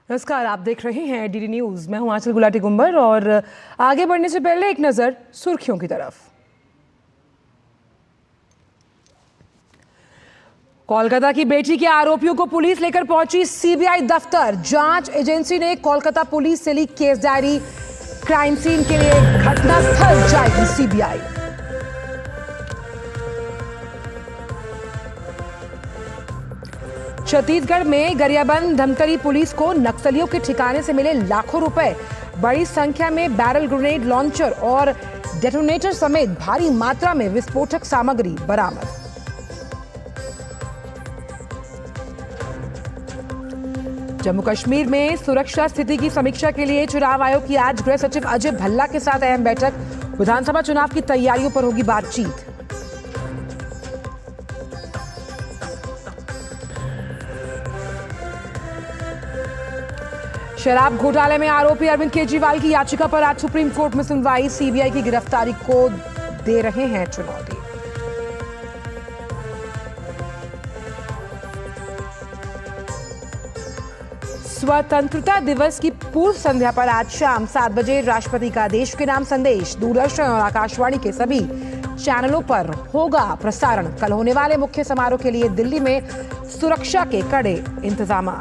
नमस्कार, आप देख रहे हैं डीडी न्यूज। मैं हूं आंचल गुलाटी गुंबर और आगे बढ़ने से पहले एक नजर सुर्खियों की तरफ। कोलकाता की बेटी के आरोपियों को पुलिस लेकर पहुंची सीबीआई दफ्तर। जांच एजेंसी ने कोलकाता पुलिस से ली केस डायरी। क्राइम सीन के लिए घटनास्थल जाएगी सीबीआई। छत्तीसगढ़ में गरियाबंद धमतरी पुलिस को नक्सलियों के ठिकाने से मिले लाखों रुपए। बड़ी संख्या में बैरल ग्रेनेड लॉन्चर और डेटोनेटर समेत भारी मात्रा में विस्फोटक सामग्री बरामद। जम्मू कश्मीर में सुरक्षा स्थिति की समीक्षा के लिए चुनाव आयोग की आज गृह सचिव अजय भल्ला के साथ अहम बैठक। विधानसभा चुनाव की तैयारियों पर होगी बातचीत। शराब घोटाले में आरोपी अरविंद केजरीवाल की याचिका पर आज सुप्रीम कोर्ट में सुनवाई। सीबीआई की गिरफ्तारी को दे रहे हैं चुनौती। स्वतंत्रता दिवस की पूर्व संध्या पर आज शाम 7 बजे राष्ट्रपति का देश के नाम संदेश दूरदर्शन और आकाशवाणी के सभी चैनलों पर होगा प्रसारण। कल होने वाले मुख्य समारोह के लिए दिल्ली में सुरक्षा के कड़े इंतजाम।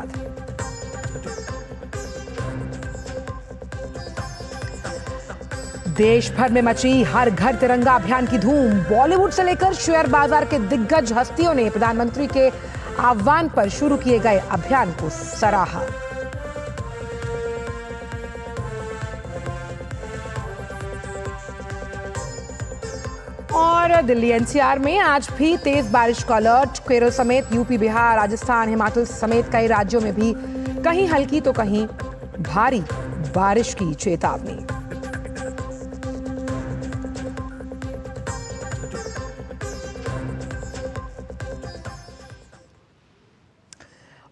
देश भर में मची हर घर तिरंगा अभियान की धूम। बॉलीवुड से लेकर शेयर बाजार के दिग्गज हस्तियों ने प्रधानमंत्री के आह्वान पर शुरू किए गए अभियान को सराहा। और दिल्ली एनसीआर में आज भी तेज बारिश का अलर्ट। केरल समेत यूपी, बिहार, राजस्थान, हिमाचल समेत कई राज्यों में भी कहीं हल्की तो कहीं भारी बारिश की चेतावनी।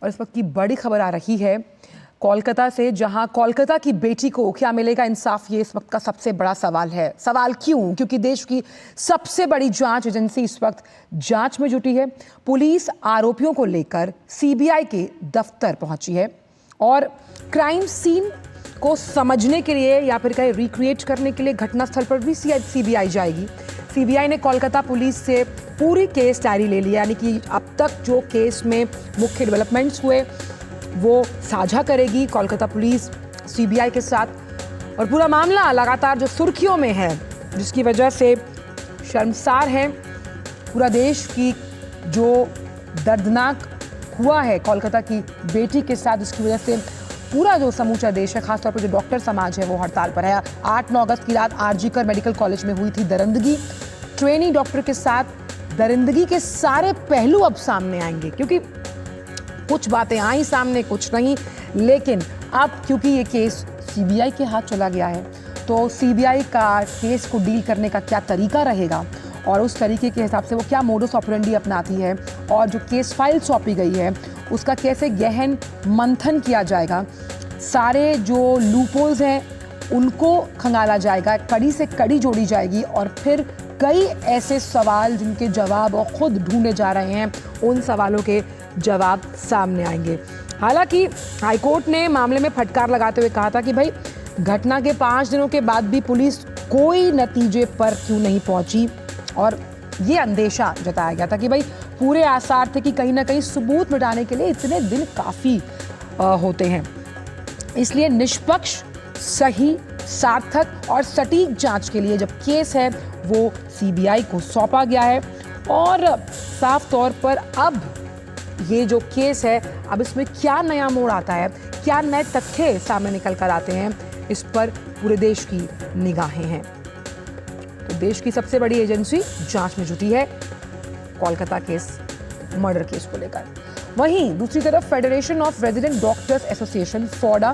और इस वक्त की बड़ी खबर आ रही है कोलकाता से, जहां कोलकाता की बेटी को क्या मिलेगा इंसाफ, ये इस वक्त का सबसे बड़ा सवाल है। सवाल क्यों? क्योंकि देश की सबसे बड़ी जांच एजेंसी इस वक्त जांच में जुटी है। पुलिस आरोपियों को लेकर सीबीआई के दफ्तर पहुंची है और क्राइम सीन को समझने के लिए या फिर कहीं रिक्रिएट करने के लिए घटनास्थल पर भी सीबीआई जाएगी। सीबीआई ने कोलकाता पुलिस से पूरी केस डायरी ले ली, यानी कि अब तक जो केस में मुख्य डेवलपमेंट्स हुए वो साझा करेगी कोलकाता पुलिस सीबीआई के साथ। और पूरा मामला लगातार जो सुर्खियों में है, जिसकी वजह से शर्मसार है पूरा देश की जो दर्दनाक हुआ है कोलकाता की बेटी के साथ, जिसकी वजह से पूरा जो समूचा देश है, खासतौर पर जो डॉक्टर समाज है, वो हड़ताल पर है। 8-9 अगस्त की रात आरजीकर मेडिकल कॉलेज में हुई थी दरिंदगी। ट्रेनी डॉक्टर के साथ दरिंदगी के सारे पहलू अब सामने आएंगे, क्योंकि कुछ बातें आई सामने, कुछ नहीं। लेकिन अब क्योंकि ये केस सीबीआई के हाथ चला गया है, तो सीबीआई का केस को डील करने का क्या तरीका रहेगा और उस तरीके के हिसाब से वो क्या मोडस ऑपरेंडी अपनाती है और जो केस फाइल सौंपी गई है उसका कैसे गहन मंथन किया जाएगा, सारे जो लूपहोल्स हैं उनको खंगाला जाएगा, कड़ी से कड़ी जोड़ी जाएगी और फिर कई ऐसे सवाल जिनके जवाब और खुद ढूंढे जा रहे हैं, उन सवालों के जवाब सामने आएंगे। हालांकि हाईकोर्ट ने मामले में फटकार लगाते हुए कहा था कि भाई घटना के 5 दिनों के बाद भी पुलिस कोई नतीजे पर क्यों नहीं पहुंची, और ये अंदेशा जताया गया था कि भाई पूरे आसार थे कि कहीं ना कहीं सबूत मिटाने के लिए इतने दिन काफ़ी होते हैं। इसलिए निष्पक्ष, सही, सार्थक और सटीक जांच के लिए जब केस है वो सीबीआई को सौंपा गया है। और साफ तौर पर अब ये जो केस है, अब इसमें क्या नया मोड़ आता है, क्या नए तथ्य सामने निकल कर आते हैं, इस पर पूरे देश की निगाहें हैं। तो देश की सबसे बड़ी एजेंसी जांच में जुटी है कोलकाता केस, मर्डर केस को लेकर। वहीं दूसरी तरफ federation of resident doctors association FORDA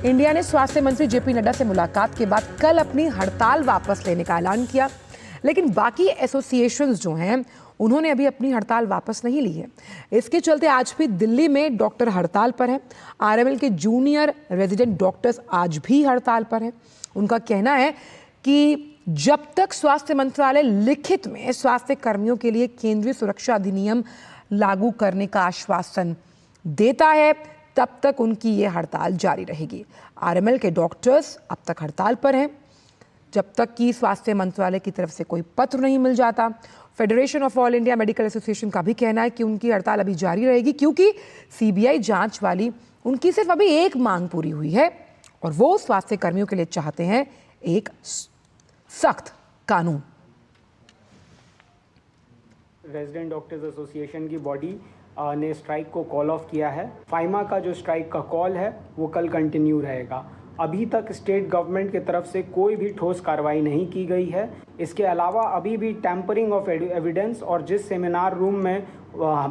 India ने स्वास्थ्य मंत्री जेपी नड्डा से मुलाकात के बाद कल अपनी हड़ताल वापस लेने का ऐलान किया। लेकिन बाकी एसोसिएशंस जो हैं उन्होंने अभी अपनी हड़ताल वापस नहीं ली है। इसके चलते आज भी दिल्ली में डॉक्टर हड़ताल पर हैं। आरएमएल के जूनियर रेजिडेंट डॉक्टर्स आज भी हड़ताल पर हैं। उनका कहना है कि जब तक स्वास्थ्य मंत्रालय लिखित में स्वास्थ्य कर्मियों के लिए केंद्रीय सुरक्षा अधिनियम लागू करने का आश्वासन देता है, तब तक उनकी ये हड़ताल जारी रहेगी। आरएमएल के डॉक्टर्स अब तक हड़ताल पर हैं जब तक कि स्वास्थ्य मंत्रालय की तरफ से कोई पत्र नहीं मिल जाता। Federation of all India medical association का भी कहना है कि उनकी हड़ताल अभी जारी रहेगी, क्योंकि सीबीआई जांच वाली उनकी सिर्फ अभी एक मांग पूरी हुई है और वो स्वास्थ्य कर्मियों के लिए चाहते हैं एक सख्त कानून। रेजिडेंट डॉक्टर्स एसोसिएशन की बॉडी ने स्ट्राइक को कॉल ऑफ किया है। फाइमा का जो स्ट्राइक का कॉल है वो कल कंटिन्यू रहेगा। अभी तक स्टेट गवर्नमेंट की तरफ से कोई भी ठोस कार्रवाई नहीं की गई है। इसके अलावा अभी भी टैंपरिंग ऑफ एविडेंस और जिस सेमिनार रूम में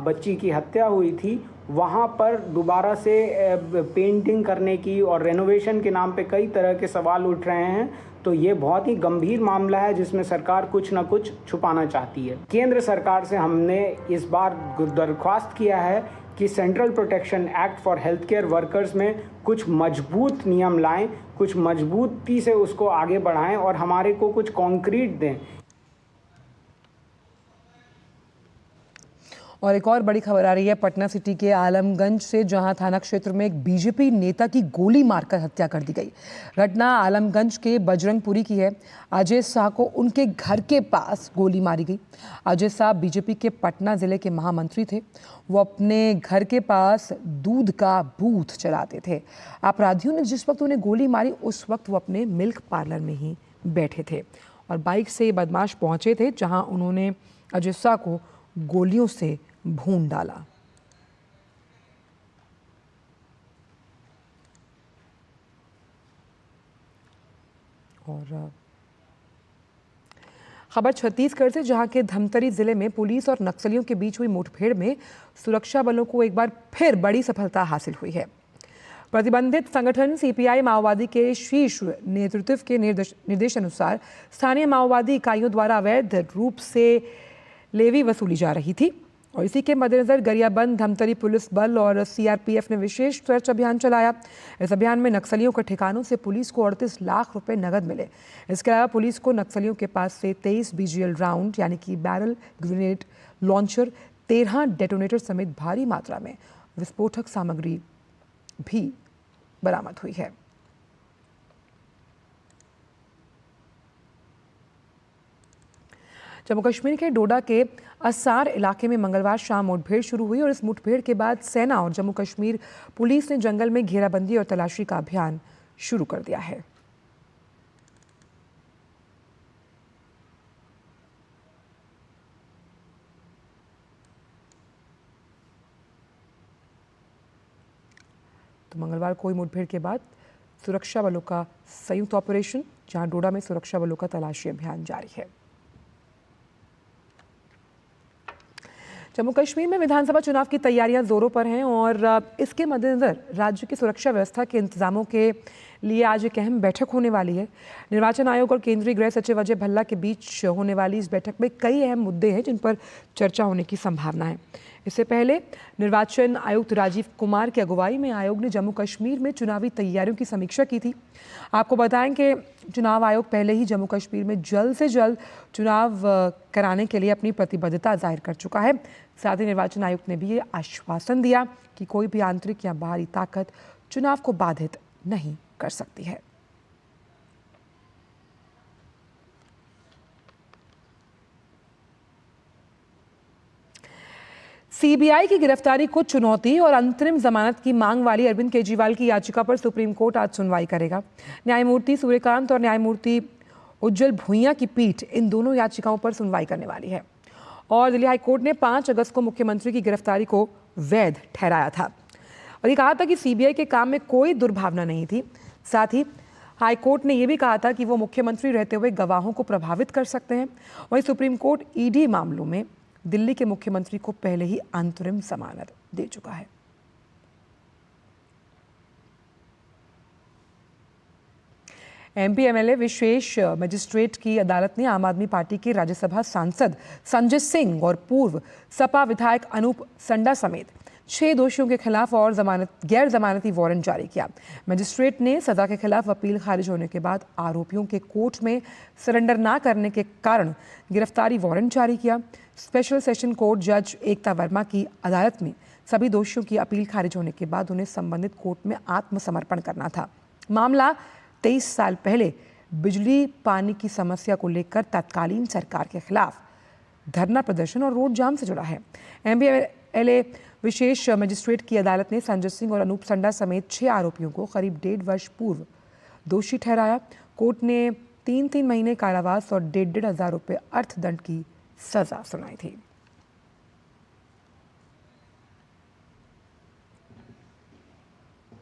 बच्ची की हत्या हुई थी वहाँ पर दोबारा से पेंटिंग करने की और रेनोवेशन के नाम पे कई तरह के सवाल उठ रहे हैं। तो ये बहुत ही गंभीर मामला है जिसमें सरकार कुछ न कुछ छुपाना चाहती है। केंद्र सरकार से हमने इस बार दरख्वास्त किया है कि central protection act for health care workers में कुछ मजबूत नियम लाएं, कुछ मजबूती से उसको आगे बढ़ाएं और हमारे को कुछ कॉन्क्रीट दें। और एक और बड़ी खबर आ रही है पटना सिटी के आलमगंज से, जहां थाना क्षेत्र में एक बीजेपी नेता की गोली मारकर हत्या कर दी गई। घटना आलमगंज के बजरंगपुरी की है। अजय शाह को उनके घर के पास गोली मारी गई। अजय शाह बीजेपी के पटना जिले के महामंत्री थे। वो अपने घर के पास दूध का बूथ चलाते थे। अपराधियों ने जिस वक्त उन्हें गोली मारी उस वक्त वो अपने मिल्क पार्लर में ही बैठे थे और बाइक से बदमाश पहुंचे थे, जहां उन्होंने अजय शाह को गोलियों से भून डाला। और खबर छत्तीसगढ़ से, जहां के धमतरी जिले में पुलिस और नक्सलियों के बीच हुई मुठभेड़ में सुरक्षा बलों को एक बार फिर बड़ी सफलता हासिल हुई है। प्रतिबंधित संगठन सीपीआई माओवादी के शीर्ष नेतृत्व के निर्देशानुसार स्थानीय माओवादी इकाइयों द्वारा अवैध रूप से लेवी वसूली जा रही थी और इसी के मद्देनजर गरियाबंद धमतरी पुलिस बल और सीआरपीएफ ने विशेष सर्च अभियान चलाया। इस अभियान में नक्सलियों के ठिकानों से पुलिस को 38 लाख रुपए नगद मिले। इसके अलावा पुलिस को नक्सलियों के पास से 23 बीजीएल राउंड यानी कि बैरल ग्रेनेड लॉन्चर, 13 डेटोनेटर समेत भारी मात्रा में विस्फोटक सामग्री भी बरामद हुई है। जम्मू कश्मीर के डोडा के असार इलाके में मंगलवार शाम मुठभेड़ शुरू हुई और इस मुठभेड़ के बाद सेना और जम्मू कश्मीर पुलिस ने जंगल में घेराबंदी और तलाशी का अभियान शुरू कर दिया है। तो मंगलवार को हुई मुठभेड़ के बाद सुरक्षा बलों का संयुक्त ऑपरेशन, जहां डोडा में सुरक्षा बलों का तलाशी अभियान जारी है। जम्मू कश्मीर में विधानसभा चुनाव की तैयारियां जोरों पर हैं और इसके मद्देनजर राज्य की सुरक्षा व्यवस्था के इंतजामों के लिए आज एक अहम बैठक होने वाली है। निर्वाचन आयोग और केंद्रीय गृह सचिव अजय भल्ला के बीच होने वाली इस बैठक में कई अहम मुद्दे हैं जिन पर चर्चा होने की संभावना है। इससे पहले निर्वाचन आयुक्त राजीव कुमार की अगुवाई में आयोग ने जम्मू कश्मीर में चुनावी तैयारियों की समीक्षा की थी। आपको बताएं कि चुनाव आयोग पहले ही जम्मू कश्मीर में जल्द से जल्द चुनाव कराने के लिए अपनी प्रतिबद्धता जाहिर कर चुका है। साथ ही निर्वाचन आयुक्त ने भी ये आश्वासन दिया कि कोई भी आंतरिक या बाहरी ताकत चुनाव को बाधित नहीं कर सकती है। सीबीआई की गिरफ्तारी को चुनौती और अंतरिम जमानत की मांग वाली अरविंद केजरीवाल की याचिका पर सुप्रीम कोर्ट आज सुनवाई करेगा। न्यायमूर्ति सूर्यकांत और न्यायमूर्ति उज्जवल भुइयां की पीठ इन दोनों याचिकाओं पर सुनवाई करने वाली है और दिल्ली हाईकोर्ट ने 5 अगस्त को मुख्यमंत्री की गिरफ्तारी को वैध ठहराया था और ये कहा था कि सीबीआई के काम में कोई दुर्भावना नहीं थी। साथ ही हाईकोर्ट ने यह भी कहा था कि वो मुख्यमंत्री रहते हुए गवाहों को प्रभावित कर सकते हैं। वहीं सुप्रीम कोर्ट ईडी मामलों में दिल्ली के मुख्यमंत्री को पहले ही अंतरिम जमानत दे चुका है। एमपी एमएलए विशेष मजिस्ट्रेट की अदालत ने आम आदमी पार्टी के राज्यसभा सांसद संजय सिंह और पूर्व सपा विधायक अनूप संडा समेत 6 दोषियों के खिलाफ और गैर जमानती वारंट जारी किया। मजिस्ट्रेट ने सजा के खिलाफ अपील खारिज होने के बाद आरोपियों के कोर्ट में सरेंडर ना करने के कारण गिरफ्तारी वारंट जारी किया। स्पेशल सेशन कोर्ट जज एकता वर्मा की अदालत में सभी दोषियों की अपील खारिज होने के बाद उन्हें संबंधित कोर्ट में आत्मसमर्पण करना था। मामला 23 साल पहले बिजली पानी की समस्या को लेकर तत्कालीन सरकार के खिलाफ धरना प्रदर्शन और रोड जाम से जुड़ा है। MBLA विशेष मजिस्ट्रेट की अदालत ने संजय सिंह और अनूप संडा समेत 6 आरोपियों को करीब 1.5 वर्ष पूर्व दोषी ठहराया। कोर्ट ने 3 महीने कारावास और 1.5 हजार रुपये अर्थदंड की सजा सुनाई थी।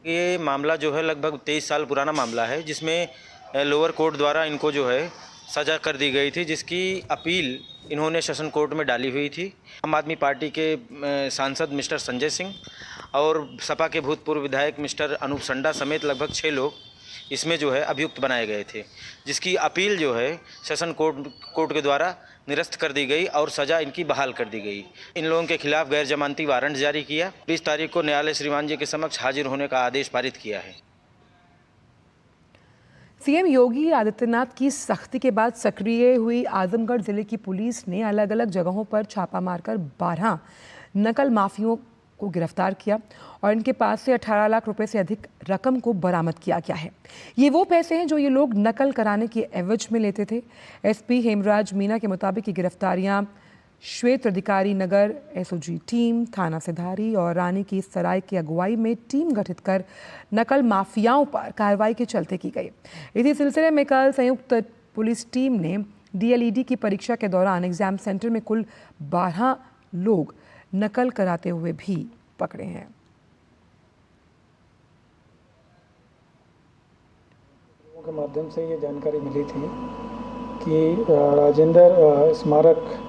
ये मामला जो है लगभग 23 साल पुराना मामला है, जिसमें लोअर कोर्ट द्वारा इनको जो है सज़ा कर दी गई थी, जिसकी अपील इन्होंने सेशन कोर्ट में डाली हुई थी। आम आदमी पार्टी के सांसद मिस्टर संजय सिंह और सपा के भूतपूर्व विधायक मिस्टर अनूप संडा समेत लगभग 6 लोग इसमें जो है अभियुक्त बनाए गए थे, जिसकी अपील जो है सेशन कोर्ट के द्वारा निरस्त कर दी गई और सज़ा इनकी बहाल कर दी गई। इन लोगों के खिलाफ गैर जमानती वारंट जारी किया। 20 तारीख को न्यायालय श्रीमान जी के समक्ष हाजिर होने का आदेश पारित किया है। सीएम योगी आदित्यनाथ की सख्ती के बाद सक्रिय हुई आजमगढ़ जिले की पुलिस ने अलग अलग जगहों पर छापा मारकर 12 नकल माफियों को गिरफ्तार किया और इनके पास से 18 लाख रुपए से अधिक रकम को बरामद किया गया है। ये वो पैसे हैं जो ये लोग नकल कराने की एवज में लेते थे। एसपी हेमराज मीना के मुताबिक ये गिरफ्तारियां श्वेत अधिकारी नगर एसओजी टीम, थाना सिधारी और रानी की सराय की अगुवाई में टीम गठित कर नकल माफियाओं पर कार्रवाई के चलते की गई। इसी सिलसिले में कल संयुक्त पुलिस टीम ने डीएलईडी की परीक्षा के दौरान एग्जाम सेंटर में कुल 12 लोग नकल कराते हुए भी पकड़े हैं। के माध्यम से ये जानकारी मिली थी कि राजेंद्र स्मारक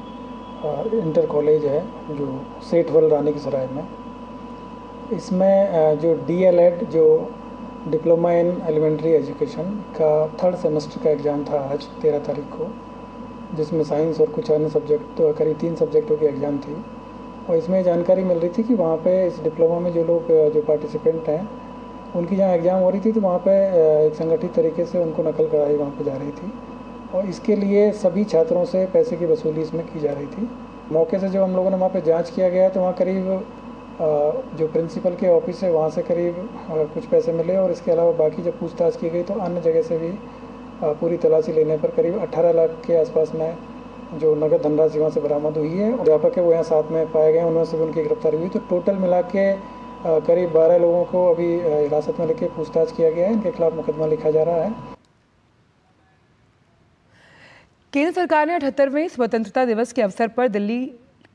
इंटर कॉलेज है जो सेठवल रानी की सराय में, इसमें जो डीएलएड जो डिप्लोमा इन एलिमेंट्री एजुकेशन का 3rd सेमेस्टर का एग्ज़ाम था आज 13 तारीख को, जिसमें साइंस और कुछ अन्य सब्जेक्ट तो करीब 3 सब्जेक्टों की एग्ज़ाम थी। और इसमें जानकारी मिल रही थी कि वहाँ पे इस डिप्लोमा में जो लोग जो पार्टिसिपेंट हैं उनकी जहाँ एग्ज़ाम हो रही थी तो वहाँ पे एक संगठित तरीके से उनको नकल कराई वहाँ पे जा रही थी और इसके लिए सभी छात्रों से पैसे की वसूली इसमें की जा रही थी। मौके से जब हम लोगों ने वहाँ पे जांच किया गया तो वहाँ करीब जो प्रिंसिपल के ऑफिस है वहाँ से करीब कुछ पैसे मिले और इसके अलावा बाकी जब पूछताछ की गई तो अन्य जगह से भी पूरी तलाशी लेने पर करीब 18 लाख के आसपास में जो नगद धनराशि वहाँ से बरामद हुई है। अध्यापक है वो यहाँ साथ में पाए गए, उनमें से भी उनकी गिरफ्तारी हुई। तो टोटल मिला के करीब 12 लोगों को अभी हिरासत में लेके पूछताछ किया गया है। इनके खिलाफ मुकदमा लिखा जा रहा है। केंद्र सरकार ने 78वें स्वतंत्रता दिवस के अवसर पर दिल्ली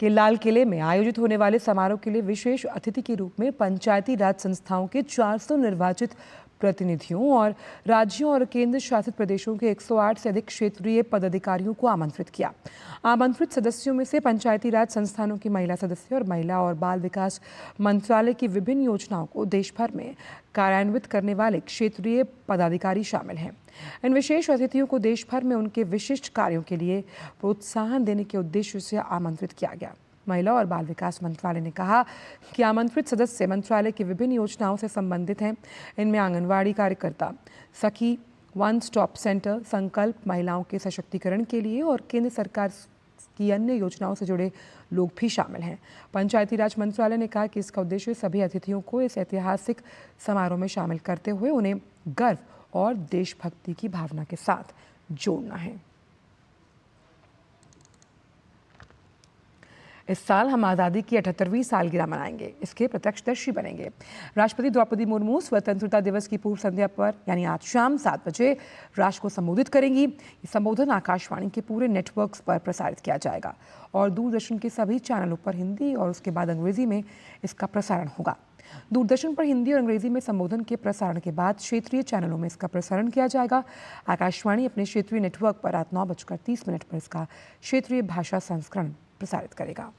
के लाल किले में आयोजित होने वाले समारोह के लिए विशेष अतिथि के रूप में पंचायती राज संस्थाओं के 400 निर्वाचित प्रतिनिधियों और राज्यों और केंद्र शासित प्रदेशों के 108 से अधिक क्षेत्रीय पदाधिकारियों को आमंत्रित किया। आमंत्रित सदस्यों में से पंचायती राज संस्थानों की महिला सदस्य और महिला और बाल विकास मंत्रालय की विभिन्न योजनाओं को देश भर में कार्यान्वित करने वाले क्षेत्रीय पदाधिकारी शामिल हैं। इन विशेष अतिथियों को देश भर में उनके विशिष्ट कार्यों के लिए प्रोत्साहन देने के उद्देश्य से आमंत्रित किया गया। महिला और बाल विकास मंत्रालय ने कहा कि आमंत्रित सदस्य मंत्रालय की विभिन्न योजनाओं से संबंधित हैं। इनमें आंगनवाड़ी कार्यकर्ता, सखी, वन स्टॉप सेंटर, संकल्प, महिलाओं के सशक्तिकरण के लिए और केंद्र सरकार की अन्य योजनाओं से जुड़े लोग भी शामिल हैं। पंचायती राज मंत्रालय ने कहा कि इसका उद्देश्य सभी अतिथियों को इस ऐतिहासिक समारोह में शामिल करते हुए उन्हें गर्व और देशभक्ति की भावना के साथ जोड़ना है। इस साल हम आज़ादी की 78वीं सालगिरह मनाएंगे, इसके प्रत्यक्षदर्शी बनेंगे। राष्ट्रपति द्रौपदी मुर्मू स्वतंत्रता दिवस की पूर्व संध्या पर यानी आज शाम 7 बजे राष्ट्र को संबोधित करेंगी। ये संबोधन आकाशवाणी के पूरे नेटवर्क्स पर प्रसारित किया जाएगा और दूरदर्शन के सभी चैनलों पर हिंदी और उसके बाद अंग्रेजी में इसका प्रसारण होगा। दूरदर्शन पर हिंदी और अंग्रेजी में संबोधन के प्रसारण के बाद क्षेत्रीय चैनलों में इसका प्रसारण किया जाएगा। आकाशवाणी अपने क्षेत्रीय नेटवर्क पर रात 9:30 पर इसका क्षेत्रीय भाषा संस्करण प्रसारित करेगा।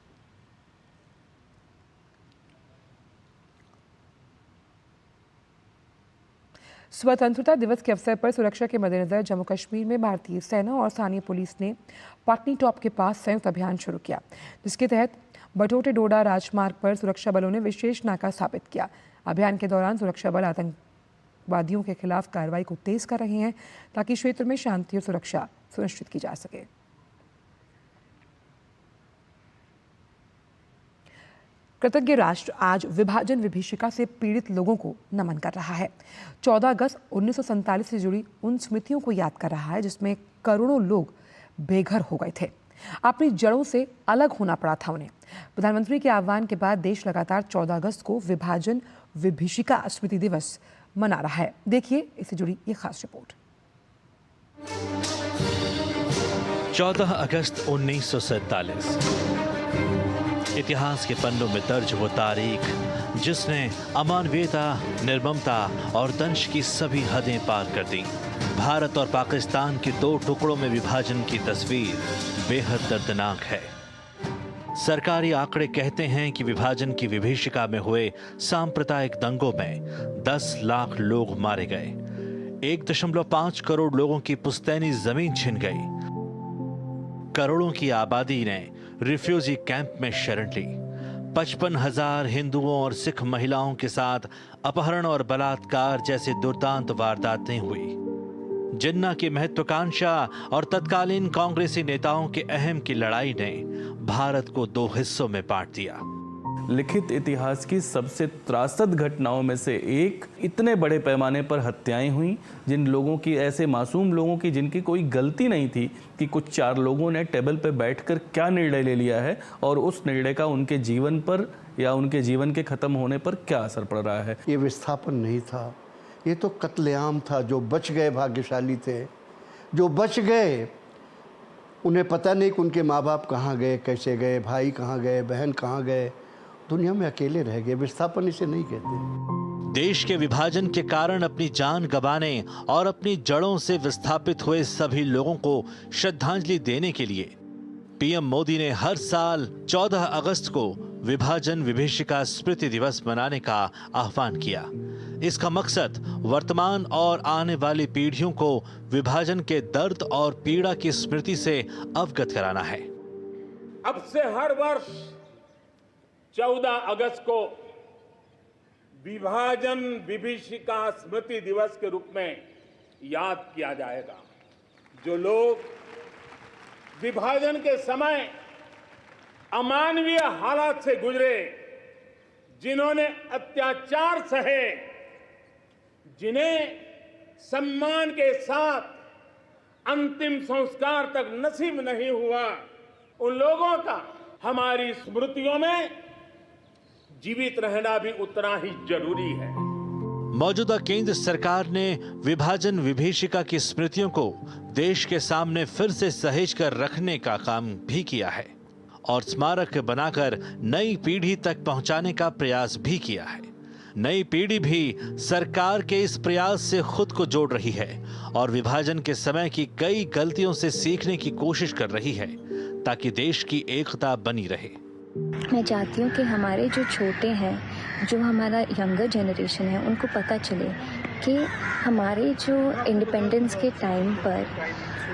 स्वतंत्रता दिवस के अवसर पर सुरक्षा के मद्देनजर जम्मू कश्मीर में भारतीय सेना और स्थानीय पुलिस ने पटनी टॉप के पास संयुक्त अभियान शुरू किया, जिसके तहत बटोटे डोडा राजमार्ग पर सुरक्षा बलों ने विशेष नाका स्थापित किया। अभियान के दौरान सुरक्षा बल आतंकवादियों के खिलाफ कार्रवाई को तेज कर रहे हैं ताकि क्षेत्र में शांति और सुरक्षा सुनिश्चित की जा सके। कृतज्ञ राष्ट्र आज विभाजन विभीषिका से पीड़ित लोगों को नमन कर रहा है। 14 अगस्त 1947 से जुड़ी उन स्मृतियों को याद कर रहा है जिसमें करोड़ों लोग बेघर हो गए थे, अपनी जड़ों से अलग होना पड़ा था उन्हें। प्रधानमंत्री के आह्वान के बाद देश लगातार 14 अगस्त को विभाजन विभीषिका स्मृति दिवस मना रहा है। देखिए इससे जुड़ी ये खास रिपोर्ट। 14 अगस्त 1947 इतिहास के पन्नों में दर्ज वो तारीख जिसने अमानवीयता, निर्ममता और दंश की सभी हदें पार कर दी। भारत और पाकिस्तान के दो टुकड़ों में विभाजन की तस्वीर बेहद दर्दनाक है। सरकारी आंकड़े कहते हैं कि विभाजन की विभीषिका में हुए सांप्रदायिक दंगों में 10 लाख लोग मारे गए, 1.5 करोड़ लोगों की पुश्तैनी जमीन छिन गई, करोड़ों की आबादी ने रिफ्यूजी कैंप में शरण ली, 55,000 हिंदुओं और सिख महिलाओं के साथ अपहरण और बलात्कार जैसे दुर्दांत वारदातें हुई। जिन्ना की महत्वाकांक्षा और तत्कालीन कांग्रेसी नेताओं के अहम की लड़ाई ने भारत को 2 हिस्सों में बांट दिया। लिखित इतिहास की सबसे त्रासद घटनाओं में से एक, इतने बड़े पैमाने पर हत्याएं हुई जिन लोगों की, ऐसे मासूम लोगों की जिनकी कोई गलती नहीं थी, कि कुछ 4 लोगों ने टेबल पर बैठकर क्या निर्णय ले लिया है और उस निर्णय का उनके जीवन पर या उनके जीवन के खत्म होने पर क्या असर पड़ रहा है। ये विस्थापन नहीं था, ये तो कत्लेआम था। जो बच गए भाग्यशाली थे, जो बच गए उन्हें पता नहीं कि उनके माँ बाप कहाँ गए, कैसे गए, भाई कहाँ गए, बहन कहाँ गए, दुनिया में अकेले रह गए। विस्थापन इसे नहीं कहते। देश के विभाजन के कारण अपनी जान गंवाने और अपनी जड़ों से विस्थापित हुए सभी लोगों को श्रद्धांजलि देने के लिए पीएम मोदी ने हर साल 14 अगस्त को विभाजन विभीषिका स्मृति दिवस मनाने का आह्वान किया। इसका मकसद वर्तमान और आने वाली पीढ़ियों को विभाजन के दर्द और पीड़ा की स्मृति से अवगत कराना है। अब से हर वर्ष 14 अगस्त को विभाजन विभीषिका स्मृति दिवस के रूप में याद किया जाएगा। जो लोग विभाजन के समय अमानवीय हालात से गुजरे, जिन्होंने अत्याचार सहे, जिन्हें सम्मान के साथ अंतिम संस्कार तक नसीब नहीं हुआ, उन लोगों का हमारी स्मृतियों में जीवित रहना भी उतना ही जरूरी है। मौजूदा केंद्र सरकार ने विभाजन विभीषिका की स्मृतियों को देश के सामने फिर से सहेज कर रखने का काम भी किया है और स्मारक बनाकर नई पीढ़ी तक पहुंचाने का प्रयास भी किया है। नई पीढ़ी भी सरकार के इस प्रयास से खुद को जोड़ रही है और विभाजन के समय की कई गलतियों से सीखने की कोशिश कर रही है ताकि देश की एकता बनी रहे। मैं चाहती हूँ कि हमारे जो छोटे हैं, जो हमारा यंगर जनरेशन है, उनको पता चले कि हमारे जो इंडिपेंडेंस के टाइम पर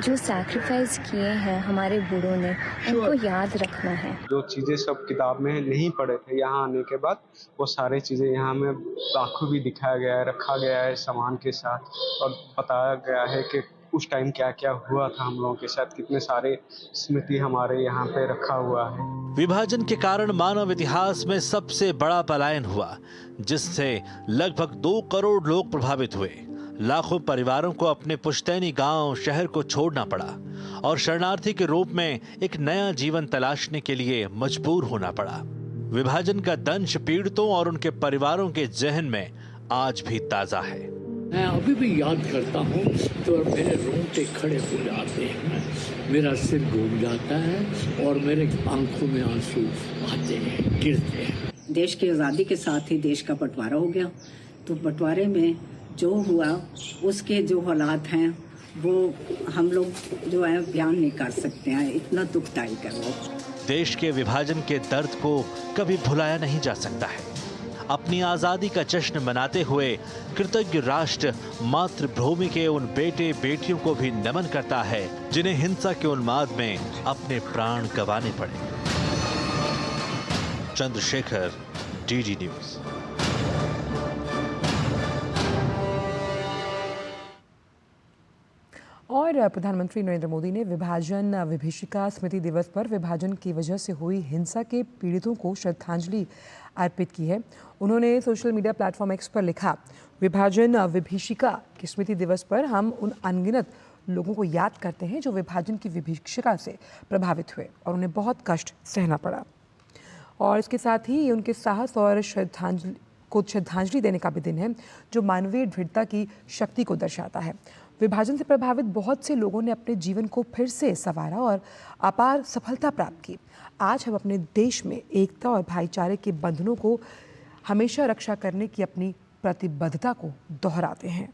जो सैक्रिफाइस किए हैं हमारे बूढ़ों ने, उनको याद रखना है। जो चीज़ें सब किताब में नहीं पढ़े थे, यहाँ आने के बाद वो सारी चीज़ें यहाँ में बाखूबी दिखाया गया है, रखा गया है सामान के साथ और बताया गया है कि उस टाइम क्या क्या हुआ था हम लोगों के साथ, कितने सारे स्मृति हमारे यहाँ पे रखा हुआ है। विभाजन के कारण मानव इतिहास में सबसे बड़ा पलायन हुआ, जिससे लगभग 2 करोड़ लोग प्रभावित हुए। लाखों परिवारों को अपने पुश्तैनी गांव, शहर को छोड़ना पड़ा और शरणार्थी के रूप में एक नया जीवन तलाशने के लिए मजबूर होना पड़ा। विभाजन का दंश पीड़ितों और उनके परिवारों के जहन में आज भी ताजा है। मैं अभी भी याद करता हूँ तो मेरे रोंगटे खड़े हो जाते हैं, मेरा सिर घूम जाता है और मेरे आंखों में आंसू आते हैं, गिरते हैं। देश की आज़ादी के साथ ही देश का बंटवारा हो गया, तो बंटवारे में जो हुआ उसके जो हालात हैं वो हम लोग जो है बयान नहीं कर सकते हैं, इतना दुखदायी है वो। देश के विभाजन के दर्द को कभी भुलाया नहीं जा सकता है। अपनी आजादी का जश्न मनाते हुए कृतज्ञ राष्ट्र मातृभूमि के उन बेटे बेटियों को भी नमन करता है जिन्हें हिंसा के उन्माद में अपने प्राण गंवाने पड़े। Chandrashekhar, DD news. और प्रधानमंत्री नरेंद्र मोदी ने विभाजन विभीषिका स्मृति दिवस पर विभाजन की वजह से हुई हिंसा के पीड़ितों को श्रद्धांजलि अर्पित की है। उन्होंने सोशल मीडिया प्लेटफॉर्म एक्स पर लिखा, विभाजन विभीषिका की स्मृति दिवस पर हम उन अनगिनत लोगों को याद करते हैं जो विभाजन की विभीषिका से प्रभावित हुए और उन्हें बहुत कष्ट सहना पड़ा। और इसके साथ ही उनके साहस और श्रद्धांजलि देने का भी दिन है, जो मानवीय दृढ़ता की शक्ति को दर्शाता है। विभाजन से प्रभावित बहुत से लोगों ने अपने जीवन को फिर से संवारा और अपार सफलता प्राप्त की। आज हम अपने देश में एकता और भाईचारे के बंधनों को हमेशा रक्षा करने की अपनी प्रतिबद्धता को दोहराते हैं।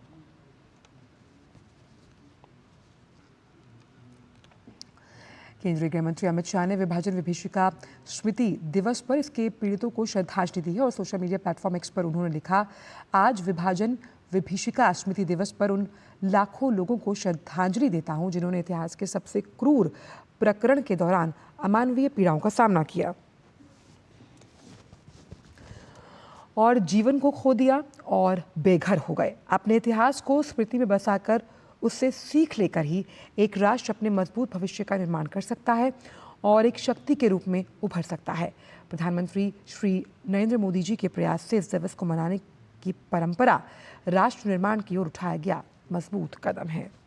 केंद्रीय गृह मंत्री अमित शाह ने विभाजन विभीषिका स्मृति दिवस पर इसके पीड़ितों को श्रद्धांजलि दी है और सोशल मीडिया प्लेटफॉर्म एक्स पर उन्होंने लिखा, आज विभाजन विभीषिका स्मृति दिवस पर उन लाखों लोगों को श्रद्धांजलि देता हूं जिन्होंने इतिहास के सबसे क्रूर प्रकरण के दौरान अमानवीय पीड़ाओं का सामना किया और जीवन को खो दिया और बेघर हो गए। अपने इतिहास को स्मृति में बसाकर उससे सीख लेकर ही एक राष्ट्र अपने मजबूत भविष्य का निर्माण कर सकता है और एक शक्ति के रूप में उभर सकता है। प्रधानमंत्री श्री नरेंद्र मोदी जी के प्रयास से इस दिवस को मनाने की परंपरा राष्ट्र निर्माण की ओर उठाया गया मजबूत कदम है।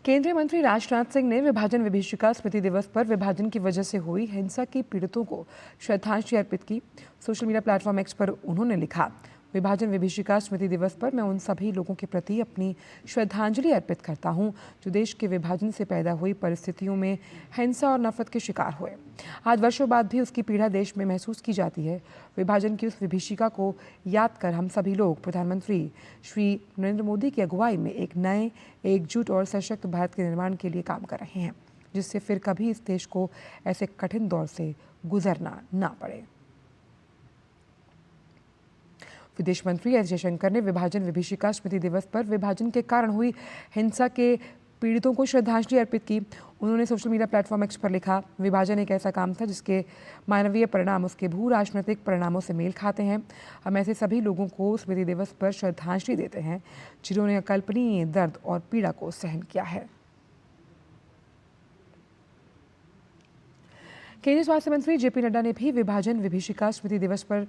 केंद्रीय मंत्री राजनाथ सिंह ने विभाजन विभीषिका स्मृति दिवस पर विभाजन की वजह से हुई हिंसा के पीड़ितों को श्रद्धांजलि अर्पित की। सोशल मीडिया प्लेटफॉर्म एक्स पर उन्होंने लिखा, विभाजन विभीषिका स्मृति दिवस पर मैं उन सभी लोगों के प्रति अपनी श्रद्धांजलि अर्पित करता हूं जो देश के विभाजन से पैदा हुई परिस्थितियों में हिंसा और नफरत के शिकार हुए। आज वर्षों बाद भी उसकी पीड़ा देश में महसूस की जाती है। विभाजन की उस विभीषिका को याद कर हम सभी लोग प्रधानमंत्री श्री नरेंद्र मोदी की अगुवाई में एक नए, एकजुट और सशक्त भारत के निर्माण के लिए काम कर रहे हैं, जिससे फिर कभी इस देश को ऐसे कठिन दौर से गुजरना ना पड़े। विदेश मंत्री एस जयशंकर ने विभाजन विभीषिका स्मृति दिवस पर विभाजन के कारण हुई हिंसा के पीड़ितों को श्रद्धांजलि अर्पित की। उन्होंने सोशल मीडिया प्लेटफॉर्म एक्स पर लिखा, विभाजन एक ऐसा काम था जिसके मानवीय परिणाम उसके भू राजनीतिक परिणामों से मेल खाते हैं। हम ऐसे सभी लोगों को स्मृति दिवस पर श्रद्धांजलि देते हैं जिन्होंने अकल्पनीय दर्द और पीड़ा को सहन किया है। केंद्रीय स्वास्थ्य मंत्री जेपी नड्डा ने भी विभाजन विभीषिका स्मृति दिवस पर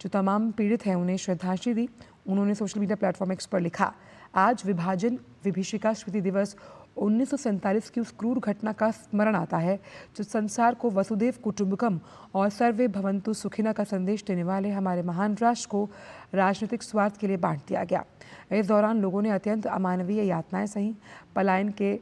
जो तमाम पीड़ित हैं उन्हें श्रद्धांजलि दी। उन्होंने सोशल मीडिया प्लेटफॉर्म एक्स पर लिखा, आज विभाजन विभीषिका स्मृति दिवस 1947 की उस क्रूर घटना का स्मरण आता है जो संसार को वसुधैव कुटुंबकम और सर्वे भवन्तु सुखिनः का संदेश देने वाले हमारे महान राष्ट्र को राजनीतिक स्वार्थ के लिए बांट दिया गया। इस दौरान लोगों ने अत्यंत अमानवीय यातनाएं सही, पलायन के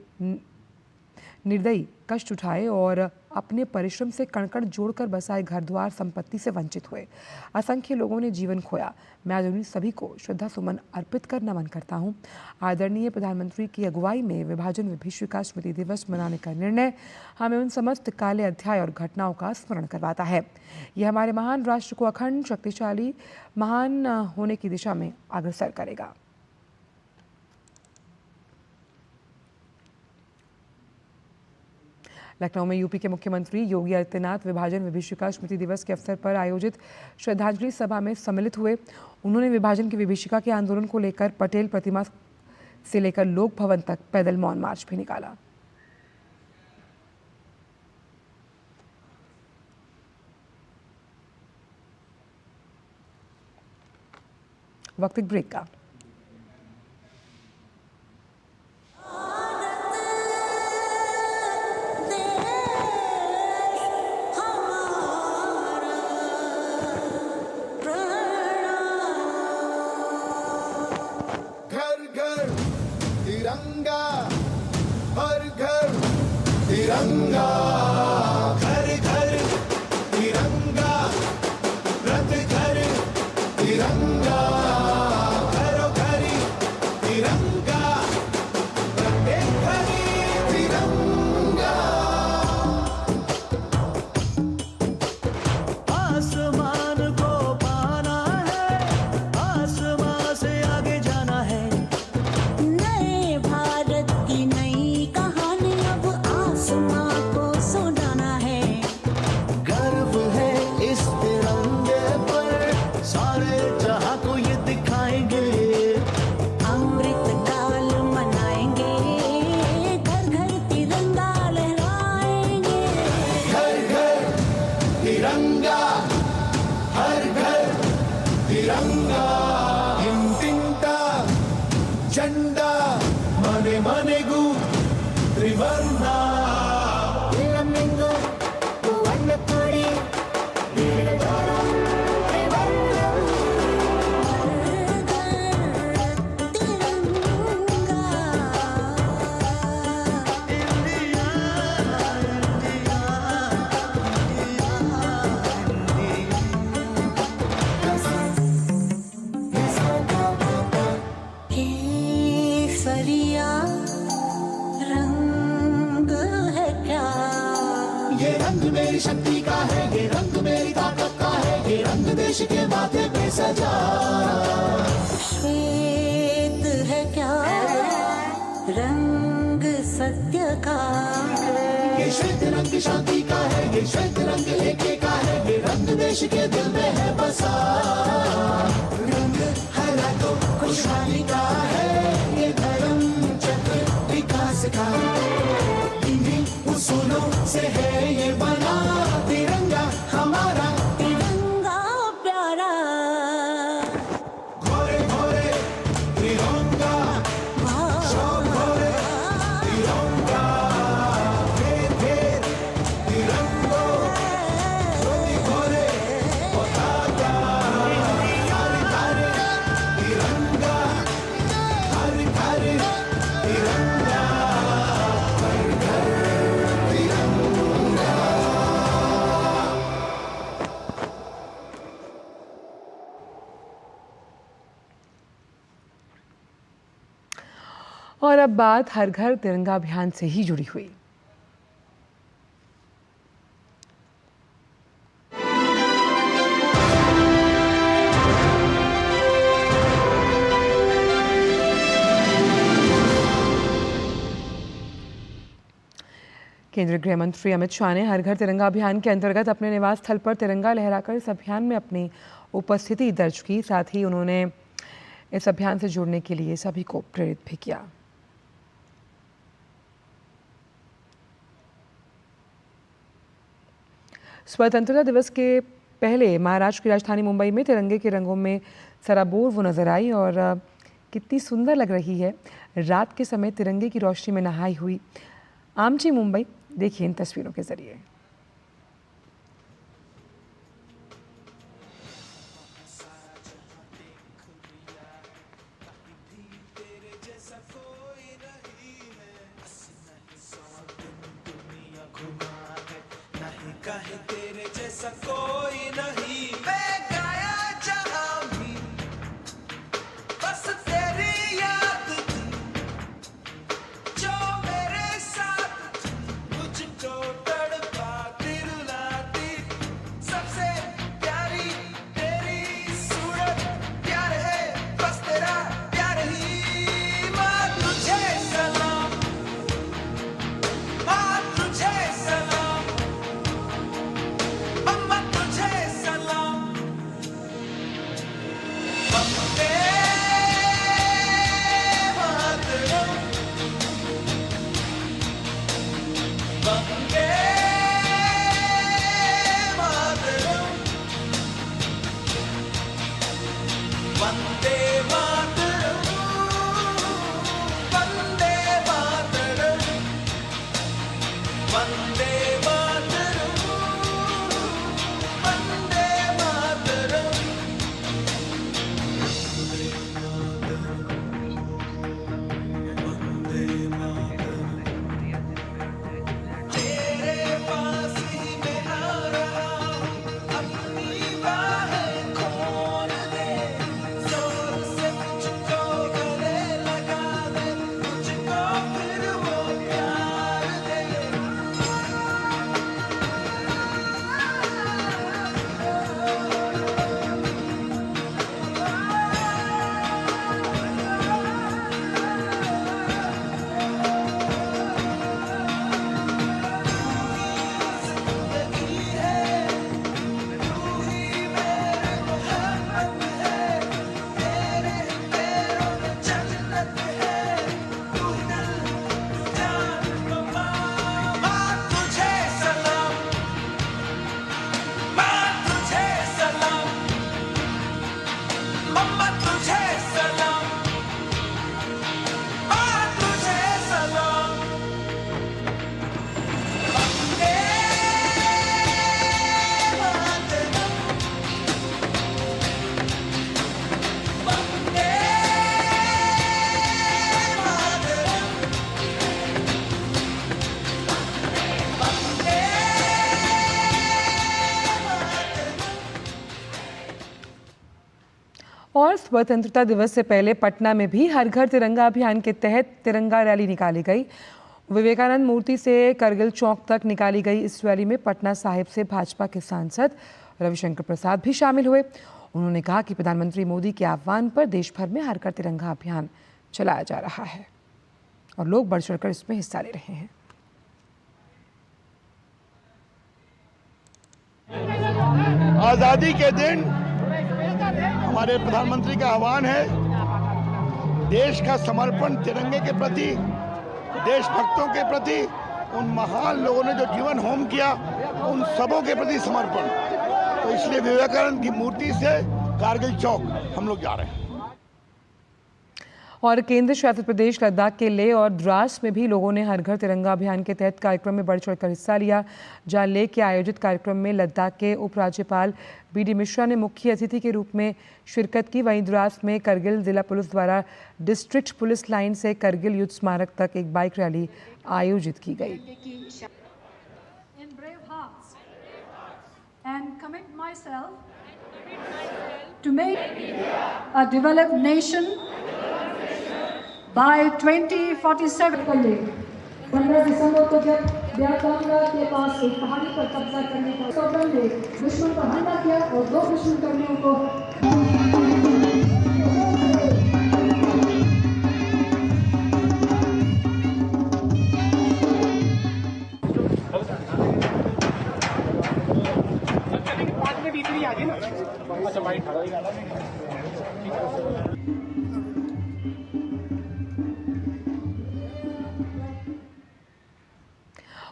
निर्दयी कष्ट उठाए और अपने परिश्रम से कण-कण जोड़कर बसाए घर द्वार संपत्ति से वंचित हुए। असंख्य लोगों ने जीवन खोया। मैं आज उन्हीं सभी को श्रद्धा सुमन अर्पित कर नमन करता हूं। आदरणीय प्रधानमंत्री की अगुवाई में विभाजन विभीषिका स्मृति दिवस मनाने का निर्णय हमें उन समस्त काले अध्याय और घटनाओं का स्मरण करवाता है। यह हमारे महान राष्ट्र को अखंड, शक्तिशाली, महान होने की दिशा में अग्रसर करेगा। लखनऊ में यूपी के मुख्यमंत्री योगी आदित्यनाथ विभाजन विभीषिका स्मृति दिवस के अवसर पर आयोजित श्रद्धांजलि सभा में सम्मिलित हुए। उन्होंने विभाजन की विभीषिका के आंदोलन को लेकर पटेल प्रतिमा से लेकर लोक भवन तक पैदल मौन मार्च भी निकाला। वक्त एक ब्रेक का। तिरंगा, घर घर तिरंगा, रथ घर तिरंगा। त्रिवर्णा मेरी शक्ति का है, ये रंग मेरी ताकत का है, ये रंग देश के माथे पे सजा। श्वेत है क्या रंग सत्य का, ये श्वेत रंग शांति का है, ये श्वेत रंग एके का है, ये रंग देश के दिल में है बसा। रंग हरा तो खुशहाली का है, ये धर्म चक्र विकास का, इन्हीं उसूलों से है ये बना तिरंगा हमारा, तिरंगा प्यारा। घोरे घोरे तिरंगा, शोक घोरे तिरंगा, घेर घेर तिरंगो, ज्योति घोरे पताका, हर घर तिरंगा, हर घर तिरंगा, हर घर तिरंगा। और अब बात हर घर तिरंगा अभियान से ही जुड़ी हुई। केंद्रीय गृह मंत्री अमित शाह ने हर घर तिरंगा अभियान के अंतर्गत अपने निवास स्थल पर तिरंगा लहराकर इस अभियान में अपनी उपस्थिति दर्ज की। साथ ही उन्होंने इस अभियान से जुड़ने के लिए सभी को प्रेरित भी किया। स्वतंत्रता दिवस के पहले महाराष्ट्र की राजधानी मुंबई में तिरंगे के रंगों में सराबोर वो नजर आई और कितनी सुंदर लग रही है रात के समय तिरंगे की रोशनी में नहाई हुई आमची मुंबई। देखिए इन तस्वीरों के जरिए। तेरे जैसा कोई नहीं, मैं गाया जहां भी बस तेरी याद थी, जो मेरे साथ थी, मुझको तड़पाती रुलाती, सबसे प्यारी तेरी सूरत, प्यार है बस तेरा प्यार ही। माँ तुझे सलाम, माँ तुझे सलाम, अम्मा तुझे सलाम, और स्वतंत्रता दिवस से पहले पटना में भी हर घर तिरंगा अभियान के तहत तिरंगा रैली निकाली गई। विवेकानंद मूर्ति से करगिल चौक तक निकाली गई इस रैली में पटना साहिब से भाजपा के सांसद रविशंकर प्रसाद भी शामिल हुए। उन्होंने कहा कि प्रधानमंत्री मोदी के आह्वान पर देश भर में हर घर तिरंगा अभियान चलाया जा रहा है और लोग बढ़ चढ़कर इसमें हिस्सा ले रहे हैं। आज़ादी के दिन हमारे प्रधानमंत्री का आह्वान है, देश का समर्पण तिरंगे के प्रति, देशभक्तों के प्रति, उन महान लोगों ने जो जीवन होम किया उन सबों के प्रति समर्पण। तो इसलिए विवेकानंद की मूर्ति से कारगिल चौक हम लोग जा रहे हैं। और केंद्र शासित प्रदेश लद्दाख के लेह और द्रास में भी लोगों ने हर घर तिरंगा अभियान के तहत कार्यक्रम में बढ़ चढ़कर हिस्सा लिया। जहां लेह के आयोजित कार्यक्रम में लद्दाख के उपराज्यपाल BD मिश्रा ने मुख्य अतिथि के रूप में शिरकत की। वहीं द्रास में करगिल जिला पुलिस द्वारा डिस्ट्रिक्ट पुलिस लाइन से करगिल युद्ध स्मारक तक एक बाइक रैली आयोजित की गई। By 2047 पहले 15 दिसंबर को जब ब्याकांगा के पास एक पहाड़ी पर कब्जा करने का सौगंध ने दुश्मन पर हमला किया और 2 दुश्मनकर्मियों को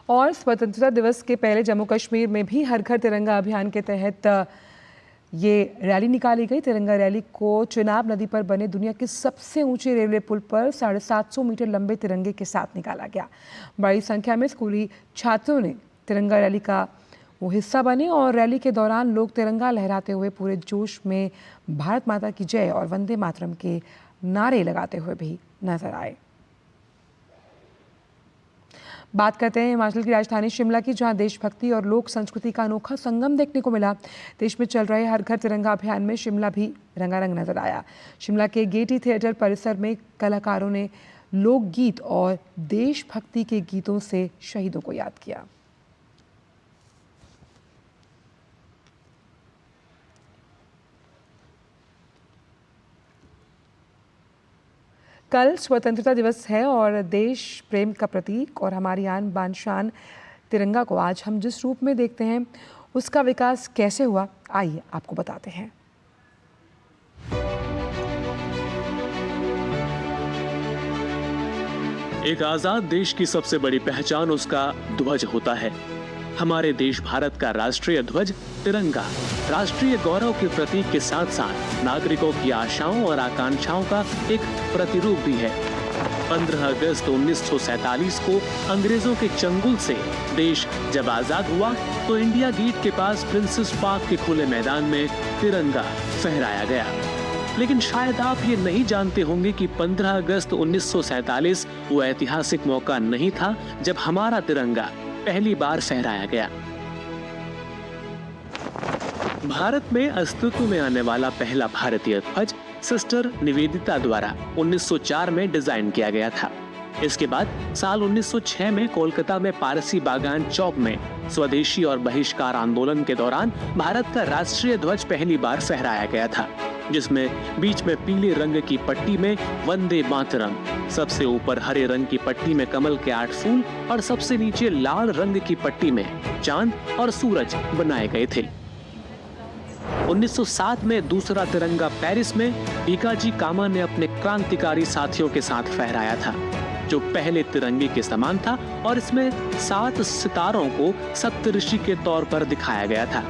और स्वतंत्रता दिवस के पहले जम्मू कश्मीर में भी हर घर तिरंगा अभियान के तहत ये रैली निकाली गई। तिरंगा रैली को चिनाब नदी पर बने दुनिया के सबसे ऊंचे रेलवे पुल पर 750 मीटर लंबे तिरंगे के साथ निकाला गया। बड़ी संख्या में स्कूली छात्रों ने तिरंगा रैली का वो हिस्सा बने और रैली के दौरान लोग तिरंगा लहराते हुए पूरे जोश में भारत माता की जय और वंदे मातरम के नारे लगाते हुए भी नजर आए। बात करते हैं हिमाचल की राजधानी शिमला की, जहां देशभक्ति और लोक संस्कृति का अनोखा संगम देखने को मिला। देश में चल रहे हर घर तिरंगा अभियान में शिमला भी रंगारंग नजर आया। शिमला के गेटी थिएटर परिसर में कलाकारों ने लोकगीत और देशभक्ति के गीतों से शहीदों को याद किया। कल स्वतंत्रता दिवस है और देश प्रेम का प्रतीक और हमारी आन बान शान तिरंगा को आज हम जिस रूप में देखते हैं उसका विकास कैसे हुआ, आइए आपको बताते हैं। एक आजाद देश की सबसे बड़ी पहचान उसका ध्वज होता है। हमारे देश भारत का राष्ट्रीय ध्वज तिरंगा राष्ट्रीय गौरव के प्रतीक के साथ साथ नागरिकों की आशाओं और आकांक्षाओं का एक प्रतिरूप भी है। 15 अगस्त 1947 को अंग्रेजों के चंगुल से देश जब आजाद हुआ तो इंडिया गेट के पास प्रिंसेस पार्क के खुले मैदान में तिरंगा फहराया गया। लेकिन शायद आप ये नहीं जानते होंगे कि 15 अगस्त 1947 वो ऐतिहासिक मौका नहीं था जब हमारा तिरंगा पहली बार फहराया गया। भारत में अस्तित्व में आने वाला पहला भारतीय ध्वज सिस्टर निवेदिता द्वारा 1904 में डिजाइन किया गया था। इसके बाद साल 1906 में कोलकाता में पारसी बागान चौक में स्वदेशी और बहिष्कार आंदोलन के दौरान भारत का राष्ट्रीय ध्वज पहली बार फहराया गया था, जिसमें बीच में पीले रंग की पट्टी में वंदे मातरम, सबसे ऊपर हरे रंग की पट्टी में कमल के 8 फूल और सबसे नीचे लाल रंग की पट्टी में चांद और सूरज बनाए गए थे। 1907 में दूसरा तिरंगा पेरिस में भीकाजी कामा ने अपने क्रांतिकारी साथियों के साथ फहराया था, जो पहले तिरंगे के समान था और इसमें 7 सितारों को सप्तऋषि के तौर पर दिखाया गया था।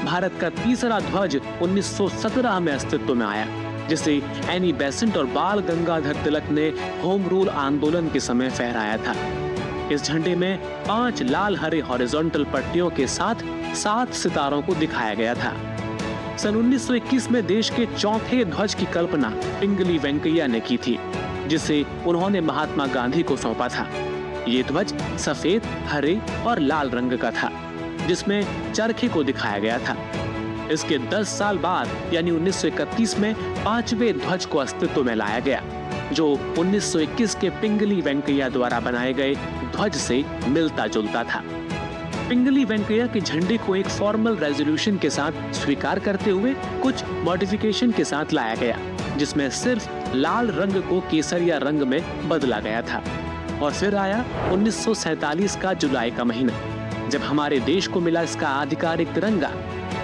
भारत का तीसरा ध्वज 1917 में अस्तित्व में आया, जिसे एनी बेसेंट और बाल गंगाधर तिलक ने होम रूल आंदोलन के समय फहराया था। इस झंडे में 5 लाल हरे हॉरिजॉन्टल पट्टियों के साथ 7 सितारों को दिखाया गया था। सन 1921 में देश के चौथे ध्वज की कल्पना पिंगली वेंकैया ने की थी, जिसे उन्होंने महात्मा गांधी को सौंपा था। ये ध्वज सफेद, हरे और लाल रंग का था, जिसमें चरखे को दिखाया गया था। इसके 10 साल बाद यानी 1931 में 5वें ध्वज को अस्तित्व में लाया गया, जो 1921 के पिंगली वेंकैया द्वारा बनाए गए ध्वज से मिलता जुलता था। पिंगली वेंकैया के झंडे को एक फॉर्मल रेजोल्यूशन के साथ स्वीकार करते हुए कुछ मॉडिफिकेशन के साथ लाया गया, जिसमें सिर्फ लाल रंग को केसरिया रंग में बदला गया था। और फिर आया 1947 का जुलाई का महीना, जब हमारे देश को मिला इसका आधिकारिक तिरंगा,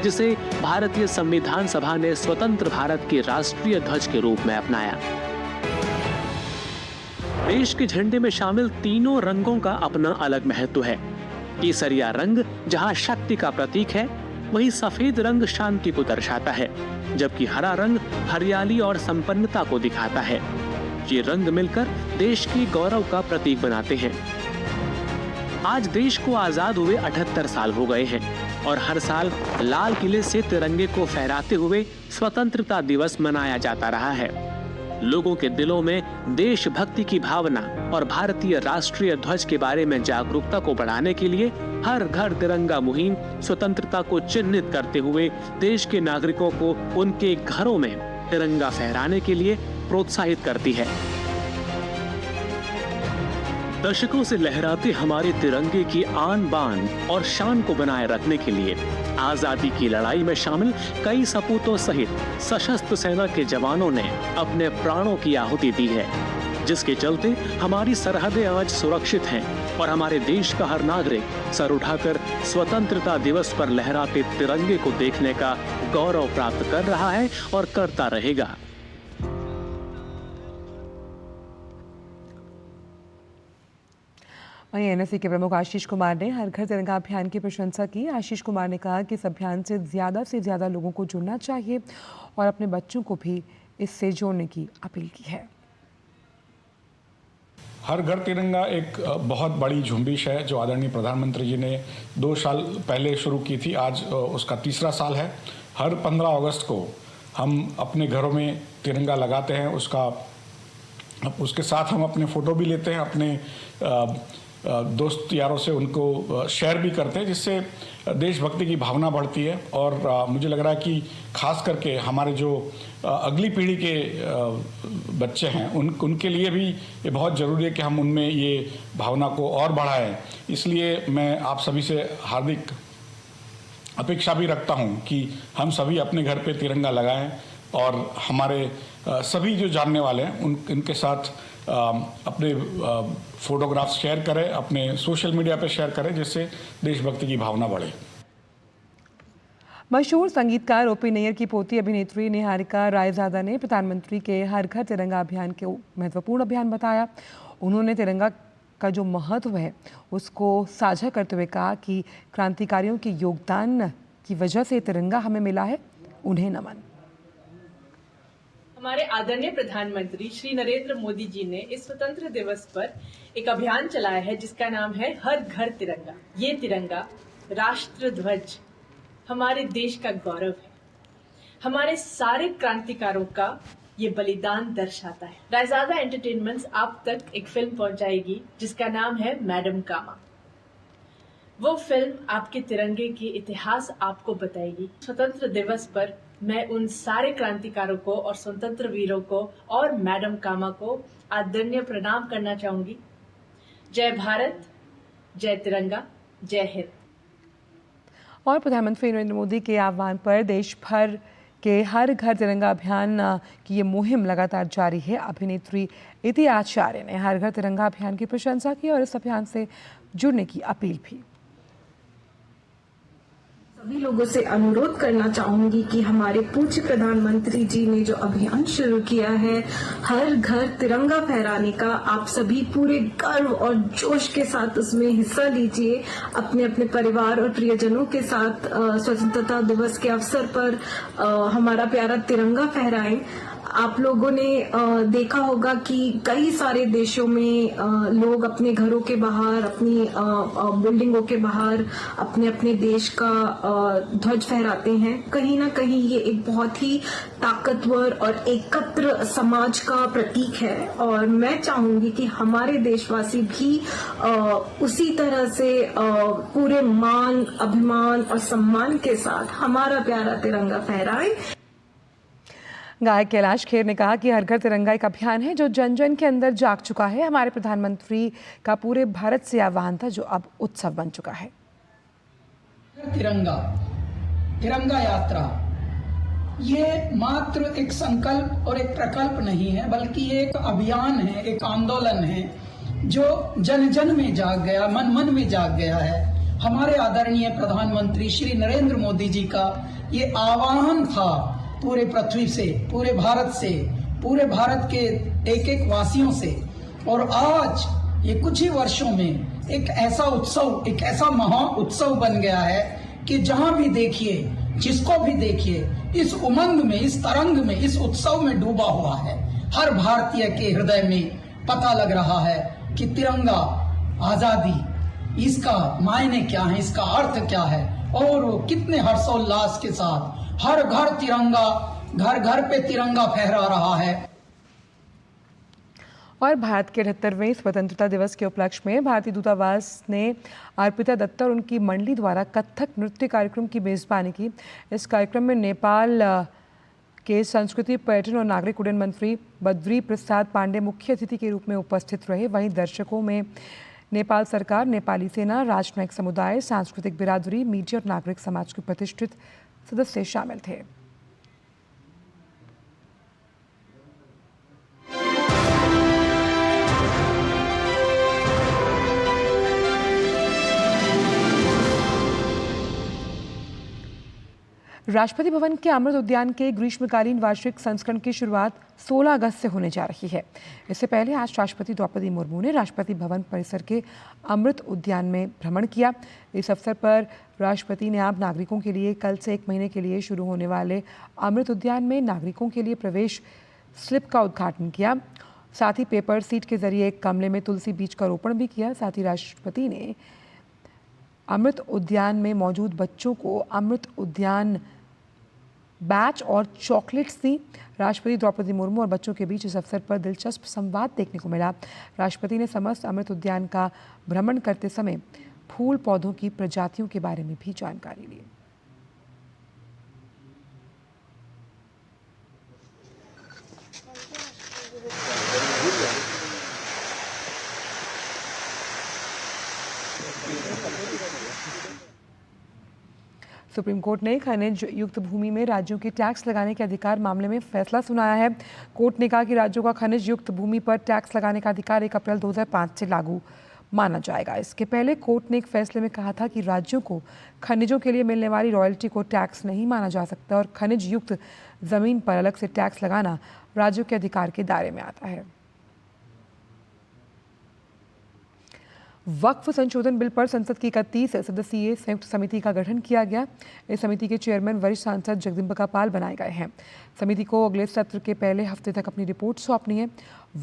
जिसे भारतीय संविधान सभा ने स्वतंत्र भारत के राष्ट्रीय ध्वज के रूप में अपनाया। देश के झंडे में शामिल तीनों रंगों का अपना अलग महत्व है। केसरिया रंग जहां शक्ति का प्रतीक है, वहीं सफेद रंग शांति को दर्शाता है, जबकि हरा रंग हरियाली और संपन्नता को दिखाता है। ये रंग मिलकर देश के गौरव का प्रतीक बनाते हैं। आज देश को आजाद हुए 78 साल हो गए हैं और हर साल लाल किले से तिरंगे को फहराते हुए स्वतंत्रता दिवस मनाया जाता रहा है। लोगों के दिलों में देशभक्ति की भावना और भारतीय राष्ट्रीय ध्वज के बारे में जागरूकता को बढ़ाने के लिए हर घर तिरंगा मुहिम स्वतंत्रता को चिन्हित करते हुए देश के नागरिकों को उनके घरों में तिरंगा फहराने के लिए प्रोत्साहित करती है। दशकों से लहराते हमारे तिरंगे की आन बान और शान को बनाए रखने के लिए आजादी की लड़ाई में शामिल कई सपूतों सहित सशस्त्र सेना के जवानों ने अपने प्राणों की आहुति दी है, जिसके चलते हमारी सरहदें आज सुरक्षित हैं और हमारे देश का हर नागरिक सर उठाकर स्वतंत्रता दिवस पर लहराते तिरंगे को देखने का गौरव प्राप्त कर रहा है और करता रहेगा। वहीं एनएससी के प्रमुख आशीष कुमार ने हर घर तिरंगा अभियान की प्रशंसा की। आशीष कुमार ने कहा कि इस अभियान से ज़्यादा लोगों को जुड़ना चाहिए और अपने बच्चों को भी इससे जोड़ने की अपील की है। हर घर तिरंगा एक बहुत बड़ी झुंबिश है जो आदरणीय प्रधानमंत्री जी ने 2 साल पहले शुरू की थी। आज उसका 3रा साल है। हर 15 अगस्त को हम अपने घरों में तिरंगा लगाते हैं। उसके साथ हम अपने फ़ोटो भी लेते हैं, अपने दोस्त यारों से उनको शेयर भी करते हैं, जिससे देशभक्ति की भावना बढ़ती है। और मुझे लग रहा है कि खास करके हमारे जो अगली पीढ़ी के बच्चे हैं उनके लिए भी ये बहुत ज़रूरी है कि हम उनमें ये भावना को और बढ़ाएं। इसलिए मैं आप सभी से हार्दिक अपेक्षा भी रखता हूं कि हम सभी अपने घर पे तिरंगा लगाएं और हमारे सभी जो जानने वाले हैं उनके साथ अपने फोटोग्राफ्स शेयर करें, अपने सोशल मीडिया पे शेयर करें, जिससे देशभक्ति की भावना बढ़े। मशहूर संगीतकार ओपी नैयर की पोती अभिनेत्री निहारिका रायजादा ने प्रधानमंत्री के हर घर तिरंगा अभियान को महत्वपूर्ण अभियान बताया। उन्होंने तिरंगा का जो महत्व है उसको साझा करते हुए कहा कि क्रांतिकारियों के योगदान की वजह से तिरंगा हमें मिला है, उन्हें नमन। हमारे आदरणीय प्रधानमंत्री श्री नरेंद्र मोदी जी ने इस स्वतंत्र दिवस पर एक अभियान चलाया है जिसका नाम है हर घर तिरंगा। ये तिरंगा राष्ट्र ध्वज हमारे देश का गौरव है, हमारे सारे क्रांतिकारों का ये बलिदान दर्शाता है। रायजादा एंटरटेनमेंट्स आप तक एक फिल्म पहुंचाएगी जिसका नाम है मैडम कामा। वो फिल्म आपके तिरंगे के इतिहास आपको बताएगी। स्वतंत्र दिवस पर मैं उन सारे क्रांतिकारों को और स्वतंत्र वीरों को और मैडम कामा को आदरणीय प्रणाम करना चाहूंगी। जय भारत, जय तिरंगा, जय हिंद। और प्रधानमंत्री नरेंद्र मोदी के आह्वान पर देश भर के हर घर तिरंगा अभियान की ये मुहिम लगातार जारी है। अभिनेत्री इति आचार्य ने हर घर तिरंगा अभियान की प्रशंसा की और इस अभियान से जुड़ने की अपील भी। सभी लोगों से अनुरोध करना चाहूंगी कि हमारे पूज्य प्रधानमंत्री जी ने जो अभियान शुरू किया है हर घर तिरंगा फहराने का, आप सभी पूरे गर्व और जोश के साथ उसमें हिस्सा लीजिए। अपने अपने परिवार और प्रियजनों के साथ स्वतंत्रता दिवस के अवसर पर हमारा प्यारा तिरंगा फहराएं। आप लोगों ने देखा होगा कि कई सारे देशों में लोग अपने घरों के बाहर, अपनी बिल्डिंगों के बाहर अपने अपने देश का ध्वज फहराते हैं। कहीं ना कहीं ये एक बहुत ही ताकतवर और एकत्र समाज का प्रतीक है और मैं चाहूंगी कि हमारे देशवासी भी उसी तरह से पूरे मान, अभिमान और सम्मान के साथ हमारा प्यारा तिरंगा फहराएं। गायक कैलाश खेर ने कहा कि हर घर तिरंगा एक अभियान है जो जन जन के अंदर जाग चुका है। हमारे प्रधानमंत्री का पूरे भारत से आह्वान था जो अब उत्सव बन चुका है। तिरंगा, तिरंगा यात्रा ये मात्र एक संकल्प और एक प्रकल्प नहीं है, बल्कि ये एक अभियान है, एक आंदोलन है जो जन जन में जाग गया, मन मन में जाग गया है। हमारे आदरणीय प्रधानमंत्री श्री नरेंद्र मोदी जी का ये आह्वान था पूरे पृथ्वी से, पूरे भारत से, पूरे भारत के एक एक वासियों से। और आज ये कुछ ही वर्षों में एक ऐसा उत्सव, एक ऐसा महा उत्सव बन गया है कि जहां भी देखिए, जिसको भी देखिए, इस उमंग में, इस तरंग में, इस उत्सव में डूबा हुआ है। हर भारतीय के हृदय में पता लग रहा है कि तिरंगा, आजादी, इसका मायने क्या है, इसका अर्थ क्या है और वो कितने हर्षोल्लास के साथ हर घर तिरंगा, घर घर पे तिरंगा फहरा रहा है। और भारत के 78वें स्वतंत्रता दिवस के उपलक्ष्य में भारतीय दूतावास ने अर्पिता दत्ता और उनकी मंडली द्वारा कथक नृत्य कार्यक्रम की मेजबानी की। इस कार्यक्रम में नेपाल के संस्कृति, पर्यटन और नागरिक उड्डयन मंत्री बद्री प्रसाद पांडे मुख्य अतिथि के रूप में उपस्थित रहे। वहीं दर्शकों में नेपाल सरकार, नेपाली सेना, राजनयिक समुदाय, सांस्कृतिक बिरादरी, मीडिया और नागरिक समाज के प्रतिष्ठित सदस्य शामिल थे। राष्ट्रपति भवन के अमृत उद्यान के ग्रीष्मकालीन वार्षिक संस्करण की शुरुआत 16 अगस्त से होने जा रही है। इससे पहले आज राष्ट्रपति द्रौपदी मुर्मू ने राष्ट्रपति भवन परिसर के अमृत उद्यान में भ्रमण किया। इस अवसर पर राष्ट्रपति ने आम नागरिकों के लिए कल से 1 महीने के लिए शुरू होने वाले अमृत उद्यान में नागरिकों के लिए प्रवेश स्लिप का उद्घाटन किया। साथ ही पेपर सीट के जरिए एक गमले में तुलसी बीज का रोपण भी किया। साथ ही राष्ट्रपति ने अमृत उद्यान में मौजूद बच्चों को अमृत उद्यान बैच और चॉकलेट्स दी। राष्ट्रपति द्रौपदी मुर्मू और बच्चों के बीच इस अवसर पर दिलचस्प संवाद देखने को मिला। राष्ट्रपति ने समस्त अमृत उद्यान का भ्रमण करते समय फूल पौधों की प्रजातियों के बारे में भी जानकारी ली। सुप्रीम कोर्ट ने खनिज युक्त भूमि में राज्यों के टैक्स लगाने के अधिकार मामले में फैसला सुनाया है। कोर्ट ने कहा कि राज्यों का खनिज युक्त भूमि पर टैक्स लगाने का अधिकार 1 अप्रैल 2005 से लागू माना जाएगा। इसके पहले कोर्ट ने एक फैसले में कहा था कि राज्यों को खनिजों के लिए मिलने वाली रॉयल्टी को टैक्स नहीं माना जा सकता और खनिज युक्त जमीन पर अलग से टैक्स लगाना राज्यों के अधिकार के दायरे में आता है। वक्फ संशोधन बिल पर संसद की 31 सदस्यीय संयुक्त समिति का गठन किया गया। इस समिति के चेयरमैन वरिष्ठ सांसद जगदम्बिका पाल बनाए गए हैं। समिति को अगले सत्र के पहले हफ्ते तक अपनी रिपोर्ट सौंपनी है।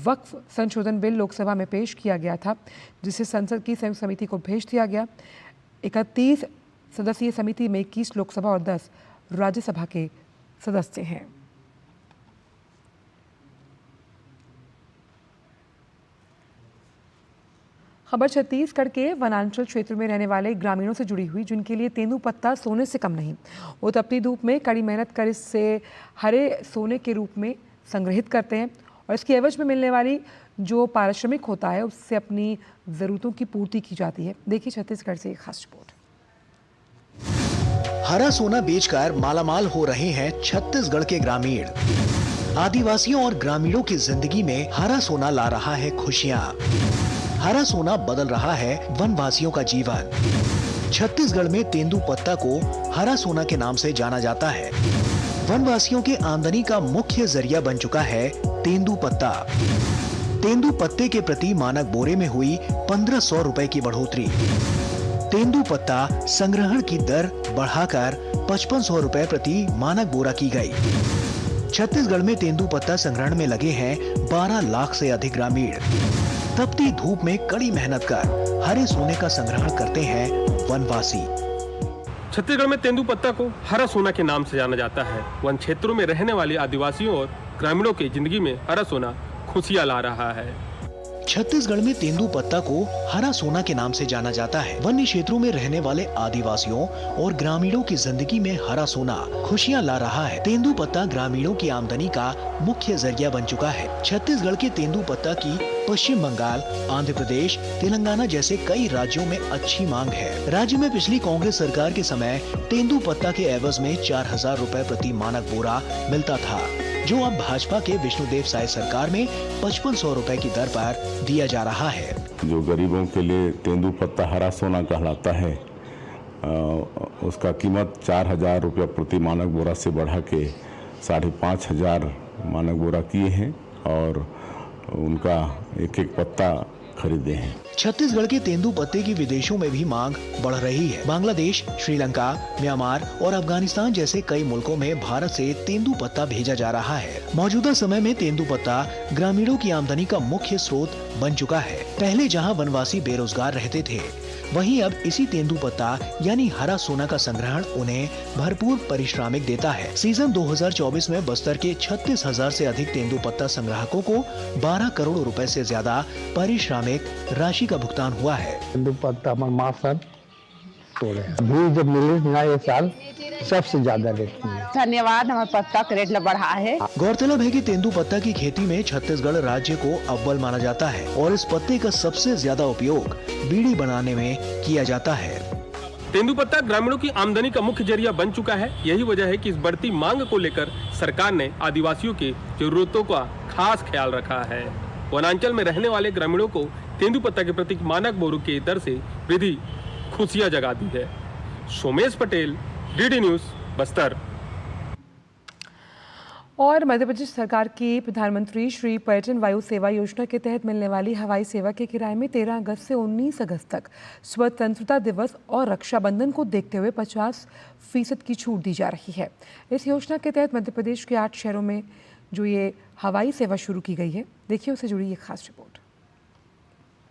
वक्फ संशोधन बिल लोकसभा में पेश किया गया था, जिसे संसद की संयुक्त समिति को भेज दिया गया। 31 सदस्यीय समिति में 21 लोकसभा और 10 राज्यसभा के सदस्य हैं। खबर छत्तीसगढ़ के वनांचल क्षेत्र में रहने वाले ग्रामीणों से जुड़ी हुई, जिनके लिए तेंदूपत्ता सोने से कम नहीं। वो तपती धूप में कड़ी मेहनत कर इससे हरे सोने के रूप में संग्रहित करते हैं और इसकी एवज में मिलने वाली जो पारिश्रमिक होता है उससे अपनी ज़रूरतों की पूर्ति की जाती है। देखिए छत्तीसगढ़ से एक खास रिपोर्ट। हरा सोना बेचकर मालामाल हो रहे हैं छत्तीसगढ़ के ग्रामीण। आदिवासियों और ग्रामीणों की जिंदगी में हरा सोना ला रहा है खुशियाँ। हरा सोना बदल रहा है वनवासियों का जीवन। छत्तीसगढ़ में तेंदूपत्ता को हरा सोना के नाम से जाना जाता है। वनवासियों के आमदनी का मुख्य जरिया बन चुका है तेंदूपत्ता। तेंदूपत्ते के प्रति मानक बोरे में हुई 1500 रुपए की बढ़ोतरी। तेंदूपत्ता संग्रहण की दर बढ़ाकर 5500 रुपए प्रति मानक बोरा की गई। छत्तीसगढ़ में तेंदुपत्ता संग्रहण में लगे हैं 12 लाख से अधिक ग्रामीण। तपती धूप में कड़ी मेहनत कर हरे सोने का संग्रहण करते हैं वनवासी। छत्तीसगढ़ में तेंदुपत्ता को हरा सोना के नाम से जाना जाता है। वन क्षेत्रों में रहने वाले आदिवासियों और ग्रामीणों की जिंदगी में हरा सोना खुशियां ला रहा है। छत्तीसगढ़ में तेंदुपत्ता को हरा सोना के नाम से जाना जाता है। वन्य क्षेत्रों में रहने वाले आदिवासियों और ग्रामीणों की जिंदगी में हरा सोना खुशियां ला रहा है। तेंदुपत्ता ग्रामीणों की आमदनी का मुख्य जरिया बन चुका है। छत्तीसगढ़ के तेंदुपत्ता की पश्चिम बंगाल, आंध्र प्रदेश, तेलंगाना जैसे कई राज्यों में अच्छी मांग है। राज्य में पिछली कांग्रेस सरकार के समय तेंदुपत्ता के एवज में 4000 रुपए प्रति मानक बोरा मिलता था, जो अब भाजपा के विष्णुदेव साय सरकार में 5500 रुपए की दर पर दिया जा रहा है। जो गरीबों के लिए तेंदुपत्ता हरा सोना कहलाता है, उसका कीमत 4000 रुपया प्रति मानक बोरा से बढ़ा के 5500 मानक बोरा किए हैं और उनका एक एक पत्ता खरीदे हैं। छत्तीसगढ़ के तेंदुपत्ते की विदेशों में भी मांग बढ़ रही है। बांग्लादेश, श्रीलंका, म्यांमार और अफगानिस्तान जैसे कई मुल्कों में भारत से तेंदुपत्ता भेजा जा रहा है। मौजूदा समय में तेंदुपत्ता ग्रामीणों की आमदनी का मुख्य स्रोत बन चुका है। पहले जहां वनवासी बेरोजगार रहते थे, वहीं अब इसी तेंदुपत्ता यानी हरा सोना का संग्रहण उन्हें भरपूर पारिश्रमिक देता है। सीजन 2024 में बस्तर के 36,000 से अधिक तेंदुपत्ता संग्राहकों को 12 करोड़ रुपए से ज्यादा पारिश्रमिक राशि का भुगतान हुआ है। तेंदुपत्ता भी जब मिले ना ये साल सबसे ज्यादा रेट में। धन्यवाद, हमारे पत्ता का रेट बढ़ा है। गौरतलब है कि तेंदुपत्ता की खेती में छत्तीसगढ़ राज्य को अव्वल माना जाता है और इस पत्ते का सबसे ज्यादा उपयोग बीड़ी बनाने में किया जाता है। तेंदुपत्ता ग्रामीणों की आमदनी का मुख्य जरिया बन चुका है। यही वजह है कि इस बढ़ती मांग को लेकर सरकार ने आदिवासियों की जरूरतों का खास ख्याल रखा है। वनांचल में रहने वाले ग्रामीणों को तेंदुपत्ता के प्रति मानक बोरों की दर से वृद्धि खुशियां जगा दी है। Somesh Patel, DD news, Bastar. और मध्य प्रदेश सरकार की प्रधानमंत्री श्री पर्यटन वायु सेवा योजना के तहत मिलने वाली हवाई सेवा के किराए में 13 अगस्त से 19 अगस्त तक स्वतंत्रता दिवस और रक्षाबंधन को देखते हुए 50% की छूट दी जा रही है। इस योजना के तहत मध्य प्रदेश के 8 शहरों में जो ये हवाई सेवा शुरू की गई है, देखिए उससे जुड़ी ये खास रिपोर्ट।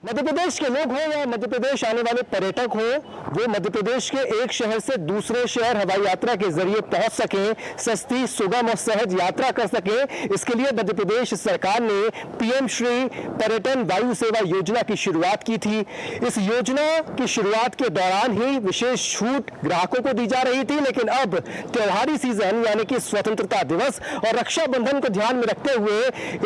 मध्य प्रदेश के लोग हों या मध्य प्रदेश आने वाले पर्यटक हों, वो मध्य प्रदेश के एक शहर से दूसरे शहर हवाई यात्रा के जरिए पहुंच सकें, सस्ती, सुगम और सहज यात्रा कर सकें। इसके लिए मध्य प्रदेश सरकार ने पीएम श्री पर्यटन वायु सेवा योजना की शुरुआत की थी। इस योजना की शुरुआत के दौरान ही विशेष छूट ग्राहकों को दी जा रही थी, लेकिन अब त्योहारी सीजन यानी कि स्वतंत्रता दिवस और रक्षाबंधन को ध्यान में रखते हुए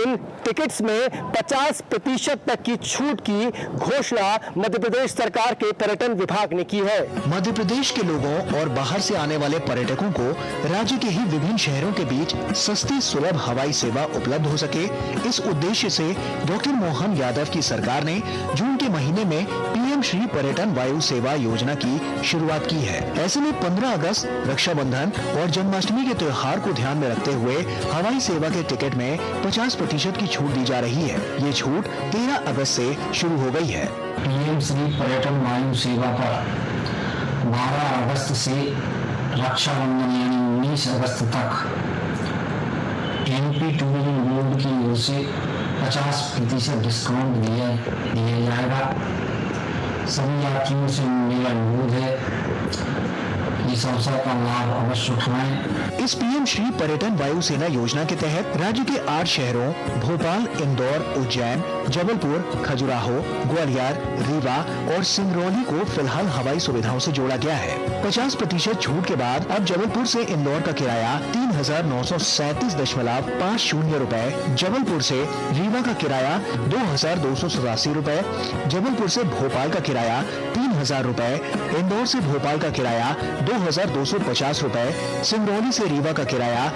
इन टिकट्स में 50% तक की छूट की घोषणा मध्य प्रदेश सरकार के पर्यटन विभाग ने की है। मध्य प्रदेश के लोगों और बाहर से आने वाले पर्यटकों को राज्य के ही विभिन्न शहरों के बीच सस्ती सुलभ हवाई सेवा उपलब्ध हो सके, इस उद्देश्य से डॉक्टर मोहन यादव की सरकार ने जून के महीने में पीएम श्री पर्यटन वायु सेवा योजना की शुरुआत की है। ऐसे में 15 अगस्त, रक्षाबंधन और जन्माष्टमी के त्योहार को ध्यान में रखते हुए हवाई सेवा के टिकट में 50% की छूट दी जा रही है। ये छूट 13 अगस्त से शुरू हो गई है। पीएम श्री पर्यटन वायु सेवा पर 12 अगस्त से रक्षाबंधन यानी 19 अगस्त तक एमपी टूरिज्म बोर्ड की ओर से 50% डिस्काउंट दिया जाएगा। सभी यात्रियों से मेरा अनुरोध है इस अवसर का लाभ अवश्य उठाएं। इस पीएम श्री पर्यटन वायु सेना योजना के तहत राज्य के 8 शहरों भोपाल, इंदौर, उज्जैन, जबलपुर, खजुराहो, ग्वालियर, रीवा और सिंगरौली को फिलहाल हवाई सुविधाओं से जोड़ा गया है। 50% छूट के बाद अब जबलपुर से इंदौर का किराया 3,937.50 रुपए, जबलपुर से रीवा का किराया 2,287 रुपए, जबलपुर से भोपाल का किराया 3,000 रुपए, इंदौर से भोपाल का किराया 2,250 रुपए, सिंगरौली से रीवा का किराया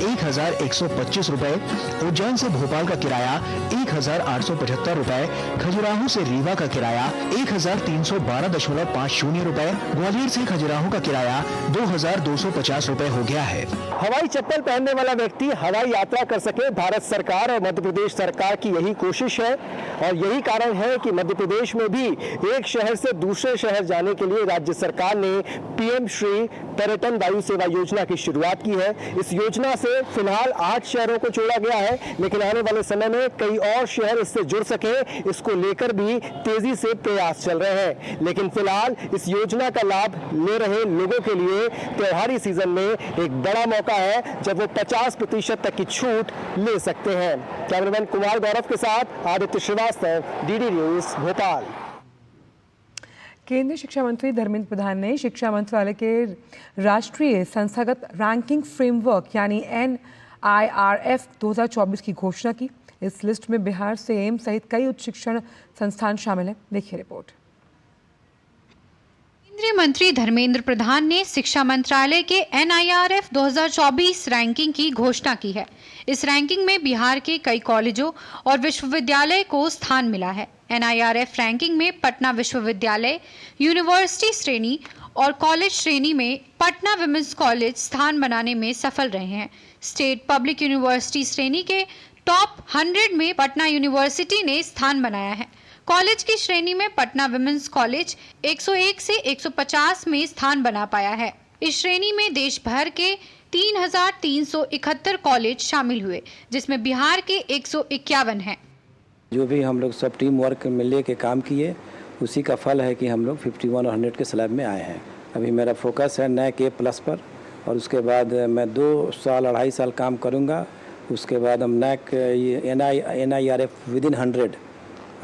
1,125 रुपए, उज्जैन से भोपाल का किराया 1,875 रुपए, खजुराहो से रीवा का किराया 1,312.50 रुपए, ग्वालियर से खजुराहो का किराया 2,250 रुपए हो गया है। हवाई चप्पल पहनने वाला व्यक्ति हवाई यात्रा कर सके, भारत सरकार और मध्य प्रदेश सरकार की यही कोशिश है और यही कारण है कि मध्य प्रदेश में भी एक शहर से दूसरे दूसरे शहर जाने के लिए राज्य सरकार ने पीएम श्री पर्यटन वायु सेवा योजना की शुरुआत की है। इस योजना से फिलहाल 8 शहरों को जोड़ा गया है, लेकिन आने वाले समय में कई और शहर इससे जुड़ सके, इसको लेकर भी तेजी से प्रयास चल रहे हैं। लेकिन फिलहाल इस योजना का लाभ ले रहे लोगों के लिए त्योहारी सीजन में एक बड़ा मौका है जब वो 50% तक की छूट ले सकते हैं। कैमरामैन कुमार गौरव के साथ आदित्य श्रीवास्तव, डीडी न्यूज, भोपाल। केंद्रीय शिक्षा मंत्री धर्मेंद्र प्रधान ने शिक्षा मंत्रालय के राष्ट्रीय संस्थागत रैंकिंग फ्रेमवर्क यानी NIRF 2024 की घोषणा की। इस लिस्ट में बिहार से एम्स सहित कई उच्च शिक्षण संस्थान शामिल हैं। देखिए रिपोर्ट। केंद्रीय मंत्री धर्मेंद्र प्रधान ने शिक्षा मंत्रालय के NIRF 2024 रैंकिंग की घोषणा की है। इस रैंकिंग में बिहार के कई कॉलेजों और विश्वविद्यालय को स्थान मिला है। NIRF रैंकिंग में पटना विश्वविद्यालय यूनिवर्सिटी श्रेणी और कॉलेज श्रेणी में पटना विमेंस कॉलेज स्थान बनाने में सफल रहे हैं। स्टेट पब्लिक यूनिवर्सिटी श्रेणी के टॉप 100 में पटना यूनिवर्सिटी ने स्थान बनाया है। कॉलेज की श्रेणी में पटना विमेंस कॉलेज 101 से 150 में स्थान बना पाया है। इस श्रेणी में देश भर के 3,371 कॉलेज शामिल हुए, जिसमें बिहार के 151 हैं। जो भी हम लोग सब टीम वर्क में लेके काम किए, उसी का फल है कि हम लोग 51 और 100 के स्लैब में आए हैं। अभी मेरा फोकस है NAC A+ पर, और उसके बाद मैं 2 साल 2.5 साल काम करूंगा। उसके बाद हम NAC NIRF within 100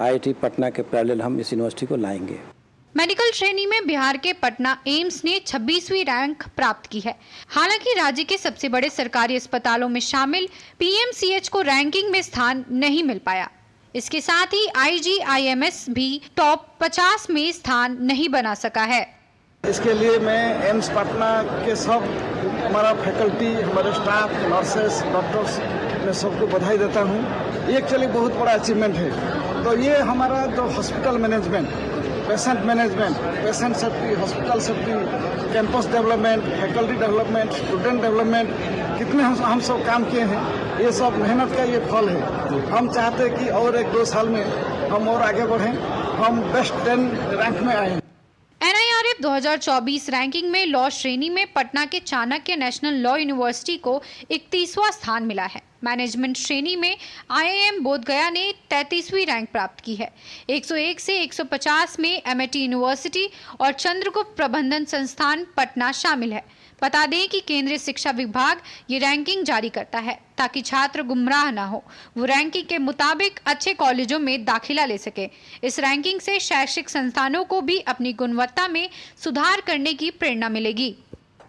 IIT Patna के पैरेलल हम इस यूनिवर्सिटी को लाएंगे। मेडिकल श्रेणी में बिहार के पटना एम्स ने 26वीं रैंक प्राप्त की है। हालांकि राज्य के सबसे बड़े सरकारी अस्पतालों में शामिल PMCH को रैंकिंग में स्थान नहीं मिल पाया। इसके साथ ही IGIMS भी टॉप 50 में स्थान नहीं बना सका है। इसके लिए मैं एम्स पटना के सब हमारा फैकल्टी, हमारे स्टाफ, नर्सेस, डॉक्टर्स, मैं सबको बधाई देता हूँ। ये एक्चुअली बहुत बड़ा अचीवमेंट है। तो ये हमारा जो hospital management, patient management, patient safety, hospital safety, campus development, faculty development, student development, कितने हम सब काम किए हैं, ये सब मेहनत का ये फल है। हम चाहते हैं कि और 1-2 साल में हम और आगे बढ़ें, हम बेस्ट 10 रैंक में आए। NIRF 2024 रैंकिंग में लॉ श्रेणी में पटना के चाणक्य नेशनल लॉ यूनिवर्सिटी को 31वां स्थान मिला है। मैनेजमेंट श्रेणी में IIM बोधगया ने 33वीं रैंक प्राप्त की है। 101 से 150 में MIT यूनिवर्सिटी और चंद्रगुप्त प्रबंधन संस्थान पटना शामिल है। बता दें कि केंद्रीय शिक्षा विभाग ये रैंकिंग जारी करता है ताकि छात्र गुमराह ना हो, वो रैंकिंग के मुताबिक अच्छे कॉलेजों में दाखिला ले सके। इस रैंकिंग से शैक्षिक संस्थानों को भी अपनी गुणवत्ता में सुधार करने की प्रेरणा मिलेगी।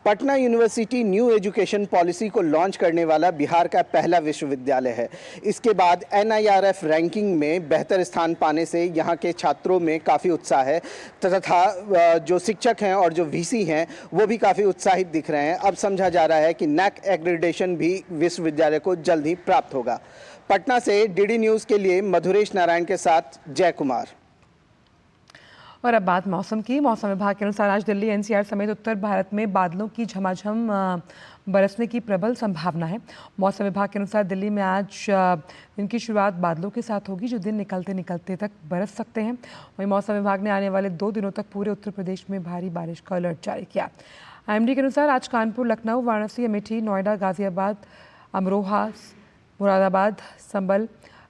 Patna university new education policy को लॉन्च करने वाला बिहार का पहला विश्वविद्यालय है। इसके बाद NIRF रैंकिंग में बेहतर स्थान पाने से यहाँ के छात्रों में काफ़ी उत्साह है तथा जो शिक्षक हैं और जो VC हैं वो भी काफ़ी उत्साहित दिख रहे हैं। अब समझा जा रहा है कि NAC एक्रेडिटेशन भी विश्वविद्यालय को जल्द ही प्राप्त होगा। पटना से DD न्यूज़ के लिए मधुरेश नारायण के साथ जय कुमार। और अब बात मौसम की। मौसम विभाग के अनुसार आज दिल्ली NCR समेत उत्तर भारत में बादलों की झमाझम बरसने की प्रबल संभावना है। मौसम विभाग के अनुसार दिल्ली में आज दिन की शुरुआत बादलों के साथ होगी जो दिन निकलते निकलते तक बरस सकते हैं। वहीं मौसम विभाग ने आने वाले 2 दिनों तक पूरे उत्तर प्रदेश में भारी बारिश का अलर्ट जारी किया। IMD के अनुसार आज कानपुर, लखनऊ, वाराणसी, अमेठी, नोएडा, गाजियाबाद, अमरोहा, मुरादाबाद, संभल,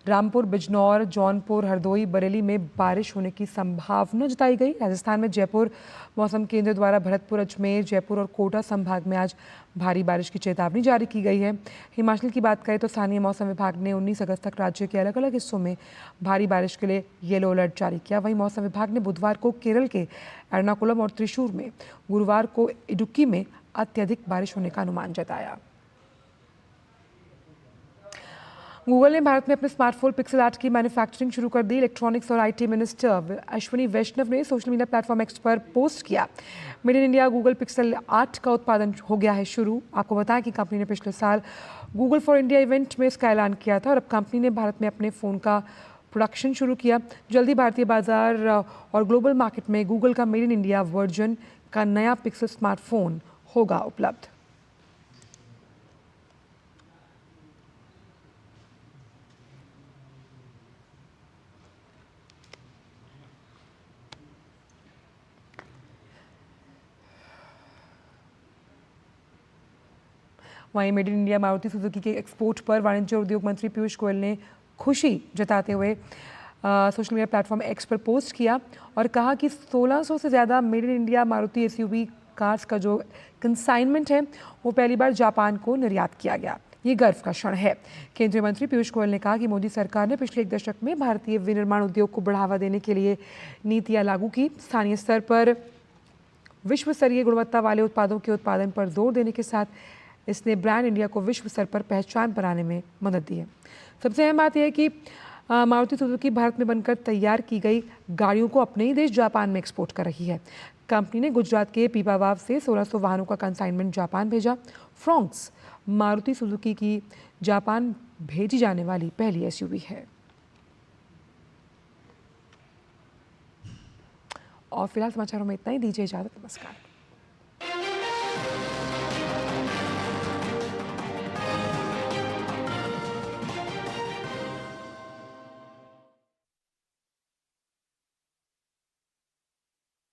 रामपुर, बिजनौर, जौनपुर, हरदोई, बरेली में बारिश होने की संभावना जताई गई। राजस्थान में जयपुर मौसम केंद्र द्वारा भरतपुर, अजमेर, जयपुर और कोटा संभाग में आज भारी बारिश की चेतावनी जारी की गई है। हिमाचल की बात करें तो स्थानीय मौसम विभाग ने 19 अगस्त तक राज्य के अलग अलग हिस्सों में भारी बारिश के लिए येलो अलर्ट जारी किया। वहीं मौसम विभाग ने बुधवार को केरल के एर्नाकुलम और त्रिशूर में, गुरुवार को इडुक्की में अत्यधिक बारिश होने का अनुमान जताया। गूगल ने भारत में अपने स्मार्टफोन पिक्सल 8 की मैन्युफैक्चरिंग शुरू कर दी। इलेक्ट्रॉनिक्स और IT मिनिस्टर अश्विनी वैष्णव ने सोशल मीडिया प्लेटफॉर्म X पर पोस्ट किया, made in India Google pixel 8 का उत्पादन हो गया है शुरू। आपको बताएं कि कंपनी ने पिछले साल गूगल फॉर इंडिया इवेंट में इसका ऐलान किया था और अब कंपनी ने भारत में अपने फ़ोन का प्रोडक्शन शुरू किया। जल्दी भारतीय बाजार और ग्लोबल मार्केट में गूगल का मेड इन इंडिया वर्जन का नया पिक्सल स्मार्टफोन होगा उपलब्ध। वहीं made in India Maruti Suzuki के एक्सपोर्ट पर वाणिज्य और उद्योग मंत्री पीयूष गोयल ने खुशी जताते हुए सोशल मीडिया प्लेटफॉर्म एक्स पर पोस्ट किया और कहा कि 1600 से ज़्यादा made in India Maruti SUV cars का जो कंसाइनमेंट है वो पहली बार जापान को निर्यात किया गया। ये गर्व का क्षण है। केंद्रीय मंत्री पीयूष गोयल ने कहा कि मोदी सरकार ने पिछले 1 दशक में भारतीय विनिर्माण उद्योग को बढ़ावा देने के लिए नीतियां लागू की। स्थानीय स्तर पर विश्व स्तरीय गुणवत्ता वाले उत्पादों के उत्पादन पर जोर देने के साथ इसने ब्रांड इंडिया को विश्व स्तर पर पहचान बनाने में मदद दी है। सबसे अहम बात यह है कि मारुति सुजुकी भारत में बनकर तैयार की गई गाड़ियों को अपने ही देश जापान में एक्सपोर्ट कर रही है। कंपनी ने गुजरात के पीपावाव से 1600 वाहनों का कंसाइनमेंट जापान भेजा। फ्रॉन्क्स मारुति सुजुकी की जापान भेजी जाने वाली पहली एसयूवी है। और फिलहाल समाचारों में इतना ही। दीजिए इजाजत। नमस्कार।